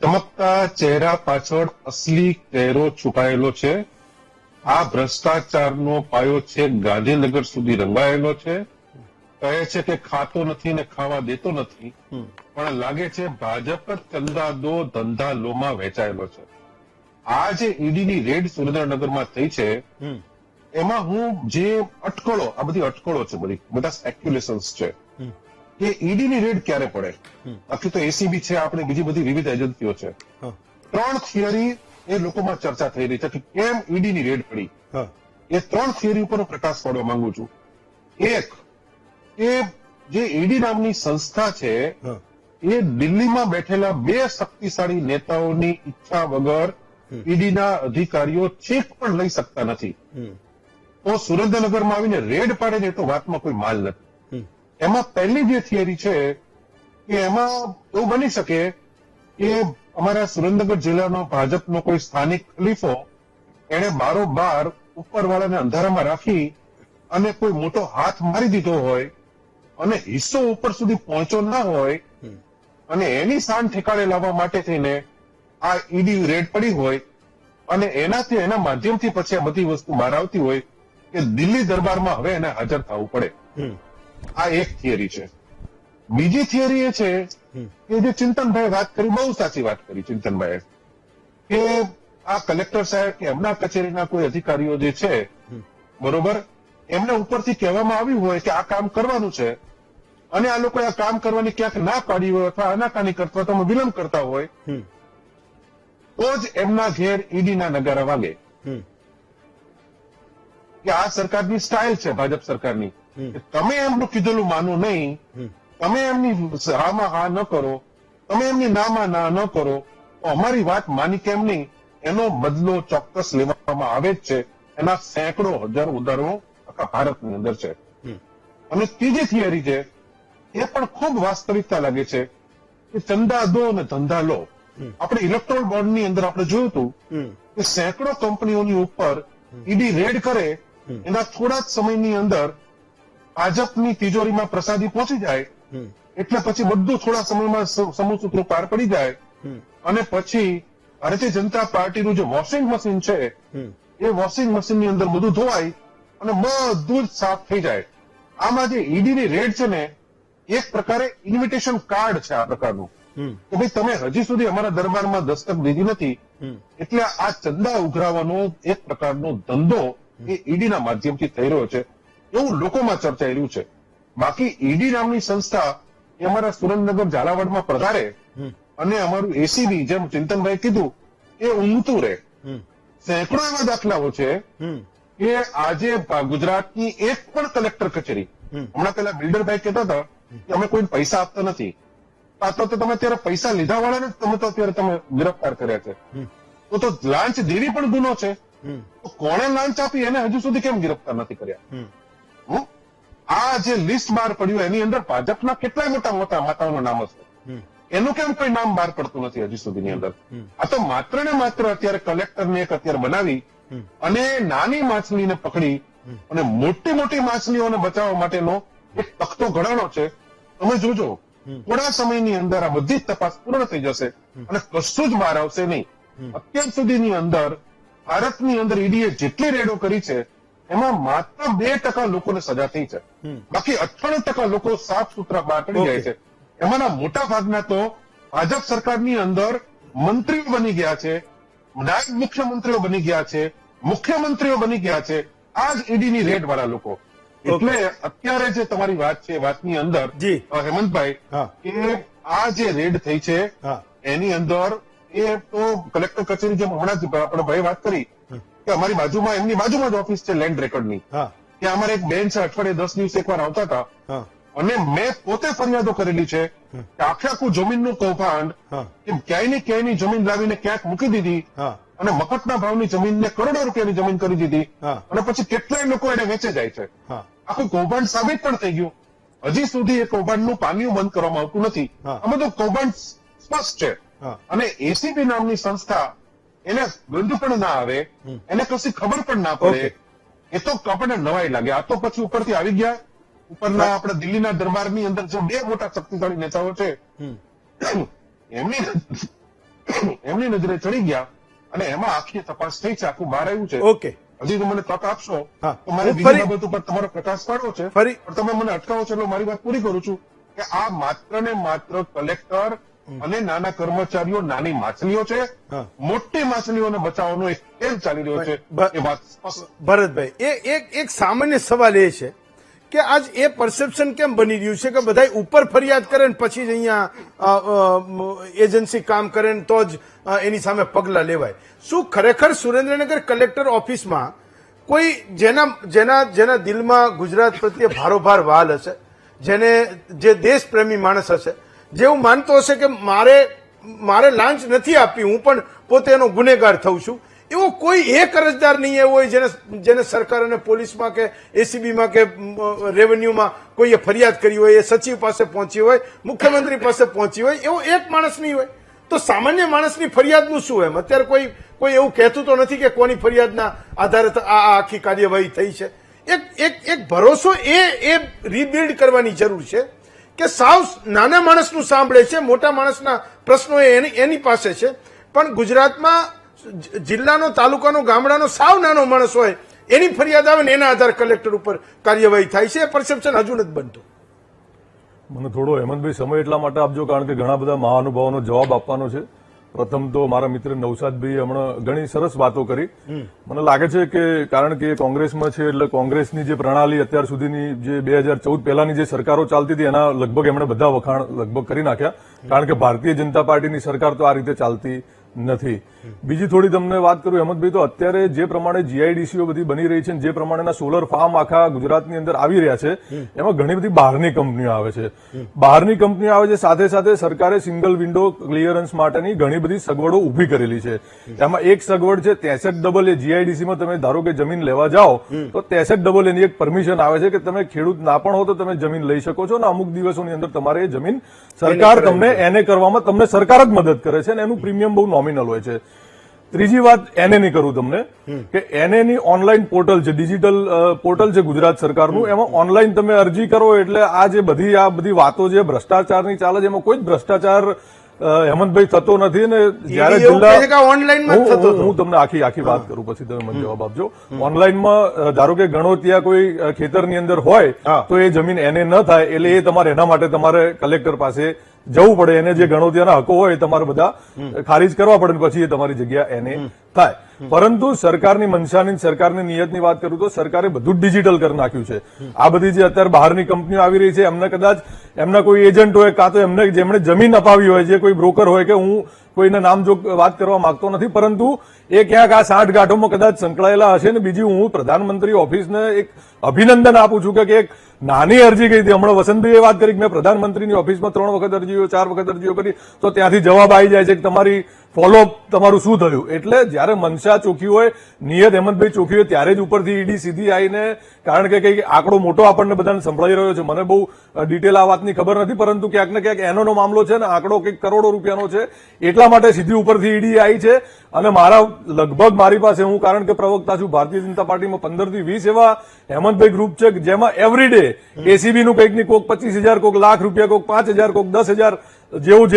ચમકતા ચહેરા પાછળ અસલી ચહેરો છુપાયેલો છે. આ ભ્રષ્ટાચારનો પાયો છે ગાંધીનગર સુધી રંગાયેલો છે. કહે છે કે ખાતો નથી ને ખાવા દેતો નથી, પણ લાગે છે ભાજપ જ ચંદા દો ધંધા લોમાં વેચાયેલો છે. આ જે ઈડીની રેડ સુરેન્દ્રનગરમાં થઈ છે એમાં હું જે અટકળો, આ બધી અટકળો છે, બધા સ્પેક્યુલેશન્સ છે કે ઈડીની રેડ ક્યારે પડે. બાકી તો એસીબી છે, આપણે બીજી બધી વિવિધ એજન્સીઓ છે. 3 થિયરી એ લોકોમાં ચર્ચા થઈ રહી છે કે કેમ ઈડીની રેડ પડી. એ 3 થિયરી ઉપર હું પ્રકાશ પાડવા માંગુ છું. એક, કે જે ઈડી નામની સંસ્થા છે એ દિલ્હીમાં બેઠેલા 2 શક્તિશાળી નેતાઓની ઈચ્છા વગર ઈડીના અધિકારીઓ ચેક પણ લઈ શકતા નથી. તો સુરેન્દ્રનગરમાં આવીને રેડ પાડે ને તો વાતમાં કોઈ માલ નથી. એમાં પહેલી જે થિયરી છે કે એમાં એવું બની શકે કે અમારા સુરેન્દ્રનગર જિલ્લાનો ભાજપનો કોઈ સ્થાનિક ખલીફો એને બારોબાર ઉપરવાળાને અંધારામાં રાખી અને કોઈ મોટો હાથ મારી દીધો હોય અને હિસ્સો ઉપર સુધી પહોંચ્યો ના હોય અને એની શાન ઠેકાણે લાવવા માટે થઈને આ ઈડી રેડ પડી હોય અને એનાથી એના માધ્યમથી પછી આ બધી વસ્તુ બહાર આવતી હોય કે દિલ્હી દરબારમાં હવે એને હાજર થવું પડે. આ એક થિયરી છે. બીજી થિયરી એ છે કે જે ચિંતનભાઈ વાત કરી, બહુ સાચી વાત કરી ચિંતનભાઈએ, કે આ કલેક્ટર સાહેબ કે એમના કચેરીના કોઈ અધિકારીઓ જે છે બરોબર, એમને ઉપરથી કહેવામાં આવ્યું હોય કે આ કામ કરવાનું છે અને આ લોકો આ કામ કરવાની ક્યાંક ના પાડી હોય અથવા આનાકાની કરતા તો વિલંબ કરતા હોય તો જ એમના ઘેર ઈડીના નગારા વાગે. કે આ સરકારની સ્ટાઇલ છે ભાજપ સરકારની કે તમે એમનું કીધેલું માનો નહીં, તમે એમની હામાં હા ન કરો, તમે એમની નામાં ના ન કરો, તો અમારી વાત માની કેમ નહીં એનો બદલો ચોક્કસ લેવામાં આવે જ છે. એના સેંકડો હજારો ઉદાહરણો આખા ભારતની અંદર છે. અને ત્રીજી થિયરી છે એ પણ ખૂબ વાસ્તવિકતા લાગે છે કે ચંદા દો અને ધંધા લો. આપણે ઇલેક્ટ્રોલ બોન્ડની અંદર આપણે જોયું હતું કે સેંકડો કંપનીઓની ઉપર ઈડી રેડ કરે, એના થોડા જ સમયની અંદર ભાજપની તિજોરીમાં પ્રસાદી પહોંચી જાય, એટલે પછી બધું થોડા સમયમાં સમૂહ સૂત્રો પાર પડી જાય, અને પછી ભારતીય જનતા પાર્ટીનું જે વોશિંગ મશીન છે એ વોશિંગ મશીનની અંદર બધું ધોવાય અને બધું જ સાફ થઈ જાય. આમાં જે ઈડીની રેડ છે ને એક પ્રકારે ઇન્વિટેશન કાર્ડ છે આ પ્રકારનું કે ભાઈ તમે હજી સુધી અમારા દરબારમાં દસ્તક દીધી નથી, એટલે આ ચંદા ઉઘરાવવાનો એક પ્રકારનો ધંધો એ ઈડીના માધ્યમથી થઈ રહ્યો છે એવું લોકોમાં ચર્ચાઈ રહ્યું છે. બાકી ઈડી નામની સંસ્થા એ અમારા સુરેન્દ્રનગર ઝાલાવાડમાં પધારે અને અમારું એસીબી જેમ ચિંતનભાઈ કીધું એ ઊંઘતું રહે. સેંકડો એવા દાખલાઓ છે કે આજે ગુજરાતની એક પણ કલેક્ટર કચેરી, હમણાં પેલા બિલ્ડરભાઈ કહેતા હતા કે અમે કોઈ પૈસા આપતા નથી, તો તમે અત્યારે પૈસા લીધા વાળાને તમે તો અત્યારે તમે ગિરફતાર કર્યા છે, તો લાંચ દેવી પણ ગુનો છે. તો કોણે લાંચ આપી એને હજુ સુધી કેમ ગિરફતાર નથી કર્યા? આ જે લિસ્ટ બહાર પડ્યું એની અંદર ભાજપના કેટલાય મોટા મોટા માતાઓના નામ હશે, એનું કેમ કોઈ નામ બહાર પડતું નથી હજી સુધીની અંદર? આ તો માત્ર ને માત્ર અત્યારે કલેક્ટરને એક અત્યારે બનાવી અને નાની માછલીને પકડી અને મોટી મોટી માછલીઓને બચાવવા માટેનો એક તખતો ઘડાનો છે. તમે જોજો થોડા સમયની અંદર આ બધી જ તપાસ પૂર્ણ થઈ જશે અને કશું જ બહાર આવશે નહીં. અત્યાર સુધીની અંદર ભારતની અંદર ઈડીએ જેટલી રેડો કરી છે એમાં માત્ર 2% લોકોને સજા થઈ છે, બાકી 98% લોકો સાફ સુથરા બહાર પડી જાય છે. એમાંના મોટા ભાગના તો ભાજપ સરકારની અંદર મંત્રીઓ બની ગયા છે, નાયબ મુખ્યમંત્રીઓ બની ગયા છે, મુખ્યમંત્રીઓ બની ગયા છે, આ જ ઈડીની રેડ વાળા લોકો. એટલે અત્યારે જે તમારી વાત છે વાતની અંદર હેમંતભાઈ કે આ જે રેડ થઈ છે એની અંદર એ તો કલેક્ટર કચેરી જેમ હમણાં જ આપણે ભાઈ વાત કરી કે અમારી બાજુમાં એમની બાજુમાં જ ઓફિસ છે લેન્ડ રેકોર્ડની, ત્યાં અમારે એક બેન છે અઠવાડિયે 10 દિવસે એકવાર આવતા હતા અને મેં પોતે ફરિયાદો કરેલી છે કે આખે આખું જમીનનું કૌભાંડ કે ક્યાંયની જમીન લાવીને ક્યાંક મૂકી દીધી અને મફતના ભાવની જમીનને કરોડો રૂપિયાની જમીન કરી દીધી અને પછી કેટલાય લોકો એને વેચે જાય છે. આખું કૌભાંડ સાબિત પણ થઈ ગયું. હજી સુધી એ કૌભાંડનું પાનિયું બંધ કરવામાં આવતું નથી. આ બધું કૌભાંડ સ્પષ્ટ છે. અને એસીબી નામની સંસ્થા એને ગંધ પણ ના આવે, એને કશી ખબર પણ ના પડે, એ તો આપણને નવાઈ લાગે. આ તો પછી ઉપરથી આવી ગયા, ઉપરના આપણે દિલ્હીના દરબારની અંદર જે 2 મોટા શક્તિશાળી નેતાઓ છે એમની નજરે ચડી ગયા અને એમાં આખી તપાસ થઈ છે, આખું બહાર આવ્યું છે. ઓકે, હજી તો મને તક આપશો તો મારે બીજી બાબત ઉપર તમારો પ્રકાશ પાડવો છે, ફરી પણ તમે મને અટકાવો છો એટલે મારી વાત પૂરી કરું છું કે આ માત્ર ને માત્ર કલેક્ટર અને નાના કર્મચારીઓ નાની માછલીઓ છે, મોટી માછલીઓને બચાવવાનો એક ખેલ ચાલી રહ્યો છે. એ વાત ભરતભાઈ, એક સામાન્ય સવાલ એ છે કે આજ એ પરસેપ્શન કેમ બની રહ્યું છે કે બધા ઉપર ફરિયાદ કરે ને પછી જ અહીંયા એજન્સી કામ કરે ને તો જ એની સામે પગલા લેવાય? શું ખરેખર સુરેન્દ્રનગર કલેક્ટર ઓફિસમાં કોઈ જેના દિલમાં ગુજરાત પ્રત્યે ભારોભાર વાલ હશે, જે દેશપ્રેમી માણસ હશે, જેવું માનતો હશે કે મારે લાંચ નથી આપી, હું પણ પોતે એનો ગુનેગાર થઉં છું, એવો કોઈ એક અરજદાર નહીં એવો હોય જેને સરકાર અને પોલીસમાં કે એસીબીમાં કે રેવન્યુમાં કોઈએ ફરિયાદ કરી હોય, એ સચિવ પાસે પહોંચી હોય, મુખ્યમંત્રી પાસે પહોંચી હોય, એવો એક માણસ નહીં હોય. તો સામાન્ય માણસની ફરિયાદનું શું એમ? અત્યારે કોઈ એવું કહેતું તો નથી કે કોની ફરિયાદના આધારે આ આખી કાર્યવાહી થઈ છે. એક ભરોસો એ રીબિલ્ડ કરવાની જરૂર છે કે સાવ નાના માણસનું સાંભળે છે, મોટા માણસના પ્રશ્નો એની પાસે છે, પણ ગુજરાતમાં જિલ્લાનો, તાલુકાનો, ગામડાનો સાવ નાનો માણસ હોય એની ફરિયાદ આવે ને એના આધારે કલેક્ટર ઉપર કાર્યવાહી થાય છે. એ પરસેપ્શન હજુ નથી બનતું. મને થોડો હેમંતભાઈ સમય એટલા માટે આપજો કારણ કે ઘણા બધા મહાનુભાવોનો જવાબ આપવાનો છે. પ્રથમ તો મારા મિત્ર નૌશાદભાઈએ હમણાં ઘણી સરસ વાતો કરી. મને લાગે છે કે કારણ કે કોંગ્રેસમાં છે એટલે કોંગ્રેસની જે પ્રણાલી અત્યાર સુધીની જે 2014 પહેલાની જે સરકારો ચાલતી હતી એના લગભગ એમણે બધા વખાણ લગભગ કરી નાખ્યા. કારણ કે ભારતીય જનતા પાર્ટીની સરકાર તો આ રીતે ચાલતી નથી. બીજી થોડી તમને વાત કરું હેમંતભાઈ, તો અત્યારે જે પ્રમાણે જીઆઈડીસીઓ બધી બની રહી છે, જે પ્રમાણેના સોલર ફાર્મ આખા ગુજરાતની અંદર આવી રહ્યા છે, એમાં ઘણી બધી બહારની કંપનીઓ આવે છે. બહારની કંપનીઓ આવે છે, સાથે સાથે સરકારે સિંગલ વિન્ડો ક્લિયરન્સ માટેની ઘણી બધી સગવડો ઉભી કરેલી છે. એમાં એક સગવડ છે 63AA. જીઆઈડીસીમાં તમે ધારો કે જમીન લેવા જાઓ તો 63AA ની એક પરમિશન આવે છે કે તમે ખેડૂત ના પણ હો તો તમે જમીન લઈ શકો છો, અને અમુક દિવસોની અંદર તમારે એ જમીન સરકાર તમને એને કરવામાં તમને સરકાર જ મદદ કરે છે, અને એનું પ્રીમિયમ બહુ નોમિનલ હોય છે. ત્રીજી વાત એને ની કરું તમને કે એને ની ઓનલાઈન પોર્ટલ છે, ડિજિટલ પોર્ટલ છે ગુજરાત સરકારનું, એમાં ઓનલાઈન તમે અરજી કરો એટલે આ બધી વાતો જે ભ્રષ્ટાચારની ચાલે છે એમાં કોઈ જ ભ્રષ્ટાચાર હેમંતભાઈ થતો નથી. ને જયારે જિલ્લા ઓનલાઈનમાં હું તમને આખી વાત કરું પછી તમે મને જવાબ આપજો. ઓનલાઈનમાં ધારો કે ગણો ત્યાં કોઈ ખેતરની અંદર હોય તો એ જમીન એને ન થાય એટલે એ તમારે એના માટે તમારે કલેક્ટર પાસે જવું પડે. એને જે ગણોતિયાના હકો હોય એ તમારે બધા ખારીજ કરવા પડે, પછી એ તમારી જગ્યા એને થાય. પરંતુ સરકારની મનસાની સરકારની નિયતની વાત કરું તો સરકારે બધું જ ડિજિટલ કરી નાખ્યું છે. આ બધી જે અત્યારે બહારની કંપનીઓ આવી રહી છે એમને કદાચ એમના કોઈ એજન્ટ હોય કાં તો એમને જેમણે જમીન અપાવી હોય, જે કોઈ બ્રોકર હોય, કે હું કોઈને નામ જો વાત કરવા માંગતો નથી, પરંતુ એ ક્યાંક આ 60 ગાંઠોમાં કદાચ સંકળાયેલા હશે. ને બીજી હું પ્રધાનમંત્રી ઓફિસને એક અભિનંદન આપું છું કે એક નાની અરજી ગઈ હતી. હમણાં વસંતભાઈએ વાત કરી કે મેં પ્રધાનમંત્રીની ઓફિસમાં 3 વખત અરજીઓ 4 વખત અરજીઓ કરી, તો ત્યાંથી જવાબ આવી જાય છે કે તમારી ફોલોઅપ તમારું શું થયું. એટલે જયારે મનસા ચોખ્ખી હોય, નિયત હેમંતભાઈ ચોખ્ખી હોય, ત્યારે જ ઉપરથી ઈડી સીધી આવીને, કારણ કે કઈ આંકડો મોટો આપણને બધાને સંભળાઈ રહ્યો છે, મને બહુ ડિટેલ આ વાતની ખબર નથી, પરંતુ ક્યાંક ને ક્યાંક એનો મામલો છે ને આંકડો કંઈક કરોડો રૂપિયાનો છે, એટલા માટે સીધી ઉપરથી ઈડી આવી છે. અને લગભગ મારી પાસે, હું કારણ કે પ્રવક્તા છું ભારતીય જનતા પાર્ટીમાં, 15 થી 20 એવા હેમંતભાઈ ગ્રુપ છે જેમાં એવરી ડે એસીબી નું કંઈક ની કોઈક 25,000, કોઈક લાખ રૂપિયા, કોઈક 5,000, કોઈક 10,000 જેવું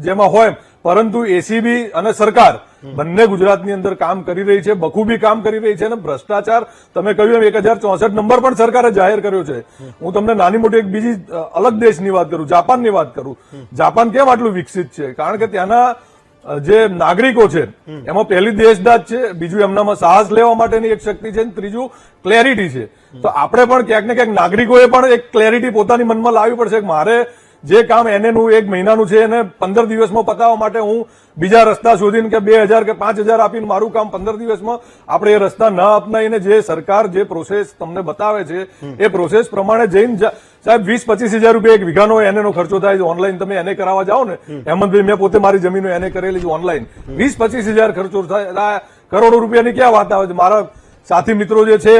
જેમાં હોય. પરંતુ એસીબી અને સરકાર બંને ગુજરાતની અંદર કામ કરી રહી છે, બખૂબી કામ કરી રહી છે. અને ભ્રષ્ટાચાર તમે કહ્યું એમ 1064 નંબર પણ સરકારે જાહેર કર્યો છે. હું તમને નાની મોટી એક બીજી અલગ દેશની વાત કરું, જાપાનની વાત કરું. જાપાન કેમ આટલું વિકસિત છે? કારણ કે ત્યાંના જે નાગરિકો છે એમાં પહેલી દેશદાજ છે, બીજું એમનામાં સાહસ લેવા માટેની એક શક્તિ છે, ત્રીજું ક્લેરિટી છે. તો આપણે પણ ક્યાંક ને ક્યાંક નાગરિકોએ પણ એક ક્લેરિટી પોતાની મનમાં લાવવી પડશે કે મારે જે કામ એનેનું 1 મહિનાનું છે એને 15 દિવસમાં પતાવવા માટે હું બીજા રસ્તા શોધીને કે 2,000 કે 5,000 આપીને મારું કામ 15 દિવસમાં, આપણે એ રસ્તા ન અપનાવીને જે સરકાર જે પ્રોસેસ તમને બતાવે છે એ પ્રોસેસ પ્રમાણે જઈને સાહેબ 20-25,000 રૂપિયા એક વીઘાનો એનો ખર્ચો થાય છે. ઓનલાઈન તમે એને કરાવવા જાઓ ને હેમંતભાઈ, મેં પોતે મારી જમીનો એને કરેલી છે ઓનલાઈન, 20-25,000 ખર્ચો થાય, કરોડો રૂપિયાની ક્યાં વાત આવે છે. મારા સાથી મિત્રો જે છે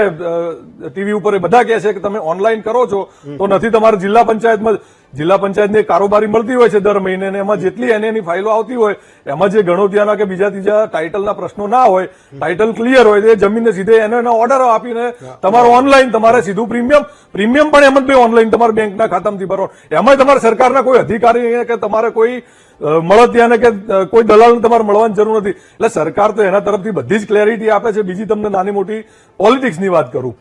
ટીવી ઉપર એ બધા કહે છે કે તમે ઓનલાઈન કરો છો તો નથી, તમારે જિલ્લા પંચાયતની કારોબારી મળતી હોય છે દર મહિને, એમાં જેટલી એની ફાઇલો આવતી હોય એમાં જે ગણોતિયાના કે બીજા ત્રીજા ટાઇટલના પ્રશ્નો ના હોય, ટાઇટલ ક્લિયર હોય, એ જમીનને સીધે એના ઓર્ડર આપીને તમારું ઓનલાઈન તમારે સીધું પ્રીમિયમ પણ હેમંતભાઈ ઓનલાઈન તમારા બેંકના ખાતામાંથી ભરો. એમાં તમારે સરકારના કોઈ અધિકારી કે તમારે કોઈ મળતિયાને કે કોઈ દલાલને તમારે મળવાની જરૂર નથી. એટલે સરકાર તો એના તરફથી બધી જ ક્લેરિટી આપે છે. બીજી તમને નાની મોટી પોલિટિક્સની વાત કરું,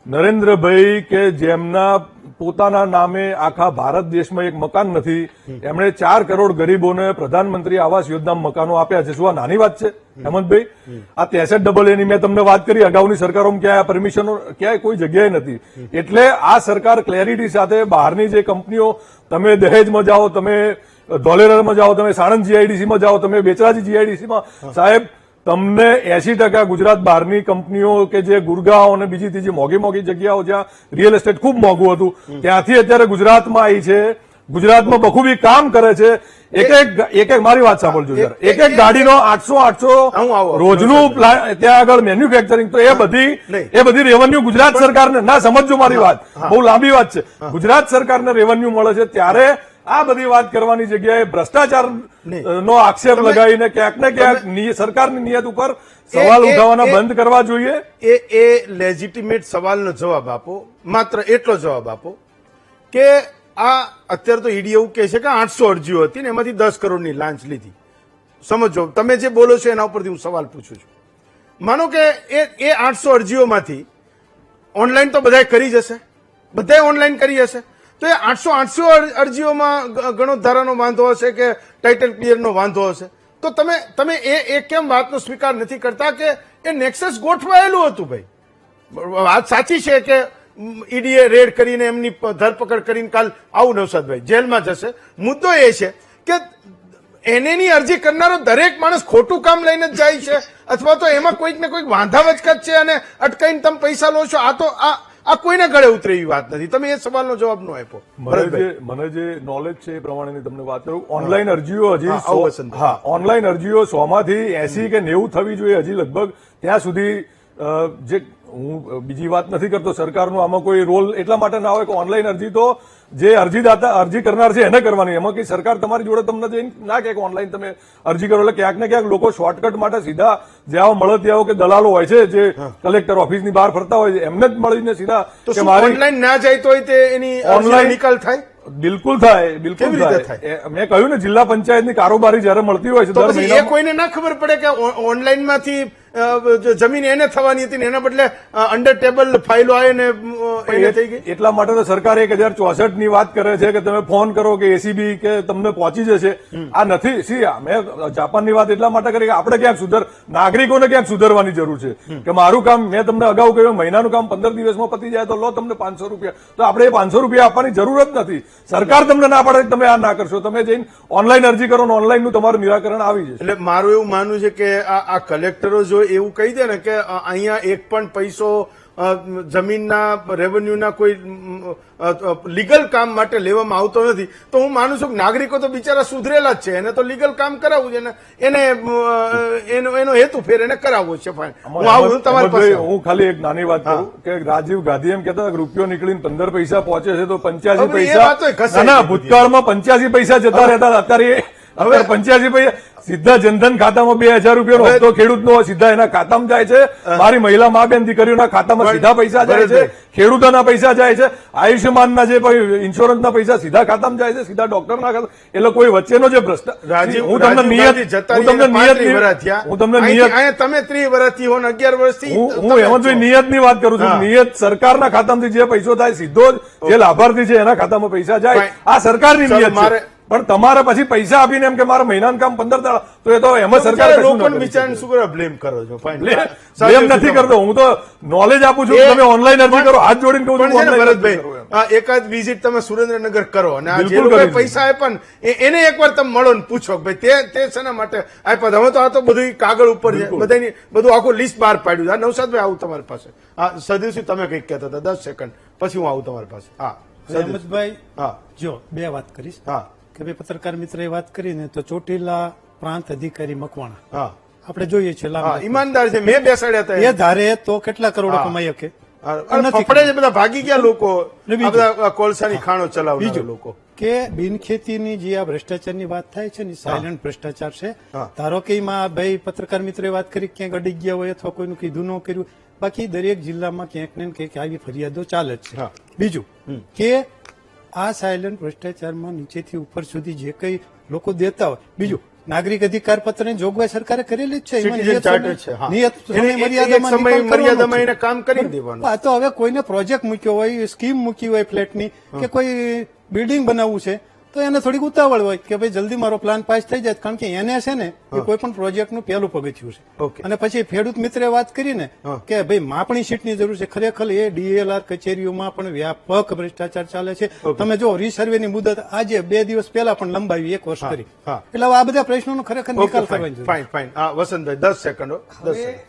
નરેન્દ્રભાઈ કે જેમના પોતાના નામે આખા ભારત દેશમાં એક મકાન નથી, એમણે 4 કરોડ ગરીબોને પ્રધાનમંત્રી આવાસ યોજનામાં મકાનો આપ્યા છે. શું આ નાની વાત છે હેમંતભાઈ? આ 63AA ની મેં તમને વાત કરી, અગાઉની સરકારોમાં ક્યાંય પરમિશનો ક્યાંય કોઈ જગ્યાએ નથી. એટલે આ સરકાર ક્લેરિટી સાથે બહારની જે કંપનીઓ, તમે દહેજમાં જાઓ, તમે ધોલેરામાં જાઓ, તમે સાણંદ જીઆઈડીસીમાં જાઓ, તમે બેચરાજી જીઆઈડીસીમાં, સાહેબ તમને 80% ગુજરાત બહારની કંપનીઓ કે જે ગુરગાંવ અને બીજી ત્રીજી મોઘી જગ્યાઓ જ્યાં રિયલ એસ્ટેટ ખૂબ મોંઘું હતું ત્યાંથી અત્યારે ગુજરાતમાં આવી છે, ગુજરાતમાં બખૂબી કામ કરે છે. એક મારી વાત સાંભળજો જરા, એક ગાડીનો 800 રોજનું ત્યાં આગળ મેન્યુફેક્ચરિંગ, તો એ બધી રેવન્યુ ગુજરાત સરકારને, ના સમજજો મારી વાત, બહુ લાંબી વાત છે, ગુજરાત સરકારને રેવન્યુ મળે છે. ત્યારે આ બધી વાત કરવાની જગ્યાએ ભ્રષ્ટાચાર નો આક્ષેપ લગાવીને ક્યાંક ને ક્યાંક સરકારની નિયત ઉપર સવાલ ઉઠાવવાના બંધ કરવા જોઈએ. એ લેજિટિમેટ સવાલનો જવાબ આપો, માત્ર એટલો જવાબ આપો કે આ અત્યારે તો ઈડી એવું કહે છે કે 800 અરજીઓ હતી ને એમાંથી 10 કરોડની લાંચ લીધી. સમજો તમે જે બોલો છો એના ઉપરથી હું સવાલ પૂછું છું. માનો કે એ 800 અરજીઓમાંથી ઓનલાઈન તો બધાએ કરી જશે, બધાએ ઓનલાઈન કરી હશે, તો એ 880 અરજીઓમાં ગણોધારાનો વાંધો હશે કે ટાઇટલ ક્લિયરનો વાંધો હશે, તો તમે એ કેમ વાતનો સ્વીકાર નથી કરતા કે એ નેક્સસ ગોઠવાયેલું હતું? ભાઈ વાત સાચી છે કે ઈડીએ રેડ કરીને એમની ધરપકડ કરીને કાલ આવું નવસાદભાઈ જેલમાં જશે. મુદ્દો એ છે કે એની અરજી કરનારો દરેક માણસ ખોટું કામ લઈને જ જાય છે અથવા તો એમાં કોઈક ને કોઈક વાંધા વચકત છે અને અટકાઈને તમે પૈસા લો છો? આ કોઈને ગળે ઉતરે એવી વાત નથી. તમે એ સવાલનો જવાબ નો આપ્યો. મને જે નોલેજ છે એ પ્રમાણેની તમને વાત કરું. ઓનલાઈન અરજીઓ હજી હા, આવો વસંત. હા, ઓનલાઈન અરજીઓ 100 માંથી 80 કે 90 થવી જોઈએ હજી લગભગ ત્યાં સુધી. જે હું બીજી વાત નથી કરતો, સરકારનો આમાં કોઈ રોલ એટલા માટે ના હોય કે ઓનલાઈન અરજી તો જે અરજી કરનાર છે એને કરવાની. એમાં કઈ સરકાર તમારી જોડે તમને જઈને ના કે ઓનલાઈન તમે અરજી કરો. એટલે ક્યાંક ને ક્યાંક લોકો શોર્ટકટ માટે સીધા જ્યાં મળતિયાઓ કે દલાલો હોય છે જે કલેક્ટર ઓફિસની બહાર ફરતા હોય છે એમને જ મળીને સીધા તો કે શું મારી ઓનલાઈન ના જાય તો એની ઓનલાઈન નિકાલ થાય? બિલકુલ થાય, બિલકુલ કેવી રીતે થાય. મેં કહ્યું ને, જિલ્લા પંચાયતની કારોબારી જયારે મળતી હોય છે તો દર પછી એ મહિનામાં કોઈને ના ખબર પડે કે ઓનલાઈન માંથી જમીન એને થવાની હતી ને એના બદલે અંડર ટેબલ ફાઇલો આવે ને એને થઈ ગઈ? એટલા માટે તો સરકાર 1064 ની વાત કરે છે કે તમે ફોન કરો કે એસીબી કે તમને પહોંચી જશે. આ નથી. મેં જાપાનની વાત એટલા માટે કરી કે આપણે ક્યાંક નાગરિકોને ક્યાંક સુધરવાની જરૂર છે. કે મારું કામ, મેં તમને અગાઉ કહ્યું, મહિનાનું કામ 15 દિવસમાં પતી જાય તો લો તમને 500 રૂપિયા. તો આપણે એ 500 રૂપિયા આપવાની જરૂર જ નથી. સરકાર તમને ના પાડે કે તમે આ ના કરશો. તમે જઈને ઓનલાઈન અરજી કરો ને ઓનલાઈન નું તમારું નિરાકરણ આવી જશે. એટલે મારું એવું માનવું છે કે આ કલેક્ટરો જો એવું કહી દે ને કે અહીંયા એક પણ પૈસો જમીનના રેવન્યુના કોઈ લીગલ કામ માટે લેવામાં આવતો નથી, તો હું માનું છું કે નાગરિકો તો બિચારા સુધરેલા જ છે, એને તો લીગલ કામ કરાવવું છે ને એનો હેતુ ફેર એને કરાવવો છે. ફાઇન, હું આવું તમારી પાસે. હું ખાલી એક નાની વાત કરું કે રાજીવ ગાંધી એમ કહેતા રૂપિયો નીકળીને 15 પૈસા પહોંચે છે તો 85 પૈસા, ના, ભૂતકાળમાં 85 પૈસા જતા રહેતા હતા. અત્યારે હવે 85 પૈસા સીધા જનધન ખાતામાં 2000 રૂપિયાનો હપ્તો ખેડૂતનો સીધા એના ખાતામાં જાય છે. મારી મહિલા મા બેન દીકરીઓના ખાતામાં સીધા પૈસા જાય છે. ખેડૂતોના પૈસા જાય છે. આયુષ્યમાનના જે ઇન્સ્યોરન્સના પૈસા સીધા ખાતામાં જાય છે, સીધા ડોક્ટરના ખાતા. એટલે કોઈ વચ્ચેનો જે ભ્રષ્ટાચાર, હું તમને નિયત તમે 30 વર્ષથી હો ને 11 વર્ષથી હું હેમંતભાઈ નિયતની વાત કરું છું. નિયત સરકારના ખાતામાંથી જે પૈસો થાય સીધો જ જે લાભાર્થી છે એના ખાતામાં પૈસા જાય. આ સરકારની નિયત છે. પણ તમારે પછી પૈસા આપીને એમ કે મારા મહિનાનું કામ 15 દાડા, તો એ તો એમાં સરકાર લોકોને બિચારાને શું કરો બ્લેમ કરો છો? બ્લેમ નથી કરતો, હું તો નોલેજ આપું છું. તમે ઓનલાઈન અરજી કરો, હાથ જોડીને કહું છું. ભરતભાઈ, એકાદ વિઝિટ તમે સુરેન્દ્રનગર કરો અને આ જે લોકોએ પૈસા આપ્યા ને એને એકવાર તમે મળો ને પૂછો કે ભાઈ તે શેના માટે આપ્યા. હવે તો આ તો બધું કાગળ ઉપર છે, બધાની બધું આખું લિસ્ટ બહાર પાડ્યું છે. નવસાદભાઈ, આવું તમારી પાસે. હા, સદીવસિંહ, તમે કઈક કહેતા હતા, 10 સેકન્ડ પછી હું આવું તમારી પાસે. હા હેમંતભાઈ, હા, જો બે વાત કરીશ. હા, કે ભાઈ પત્રકાર મિત્રએ વાત કરીને તો ચોટીલા પ્રાંત અધિકારી મકવાણા હા, આપણે જોઈએ છે ઈમાનદાર છે, મેં બેસાડ્યા હતા. એ ધારે તો કેટલા કરોડો કમાઈ શકે. ફફડે છે, બધા ભાગી ગયા લોકો, આ બધા કોલસાની ખાણો ચલાવનારા લોકો. કે બિનખેતીની જે આ ભ્રષ્ટાચારની વાત થાય છે ને, સાયલન્ટ ભ્રષ્ટાચાર છે. ધારો કે એમાં ભાઈ પત્રકાર મિત્રએ વાત કરી ક્યાંક અડી ગયા હોય અથવા કોઈનું કીધું ન કર્યું, બાકી દરેક જિલ્લામાં ક્યાંક ને ક્યાંક આવી ફરિયાદો ચાલે જ છે. બીજું કે આ સાયલન્ટ ભ્રષ્ટાચારમાં નીચેથી ઉપર સુધી જે કઈ લોકો દેતા હોય. બીજું, નાગરિક અધિકાર પત્રની જોગવાઈ સરકારે કરેલી જ છે. મર્યાદામાં એને કામ કરી દેવાનું. આ તો હવે કોઈને પ્રોજેક્ટ મૂક્યો હોય, સ્કીમ મૂકી હોય ફ્લેટની કે કોઈ બિલ્ડિંગ બનાવવું છે તો એને થોડીક ઉતાવળ હોય કે ભાઈ જલ્દી મારો પ્લાન પાસ થઈ જાય. કારણ કે એને છે ને એ કોઈ પણ પ્રોજેક્ટનું પહેલું પગથિયું છે. અને પછી ખેડૂત મિત્રે વાત કરીને કે ભાઈ માપણી શીટની જરૂર છે. ખરેખર એ ડીએલઆર કચેરીઓમાં પણ વ્યાપક ભ્રષ્ટાચાર ચાલે છે. તમે જો રીસર્વેની મુદત આજે 2 દિવસ પહેલા પણ લંબાવી, 1 વર્ષ કરી. એટલે આ બધા પ્રશ્નોનો ખરેખર નિકાલ કરવાની જરૂર. Fine, fine. વસંતભાઈ, 10 સેકન્ડ.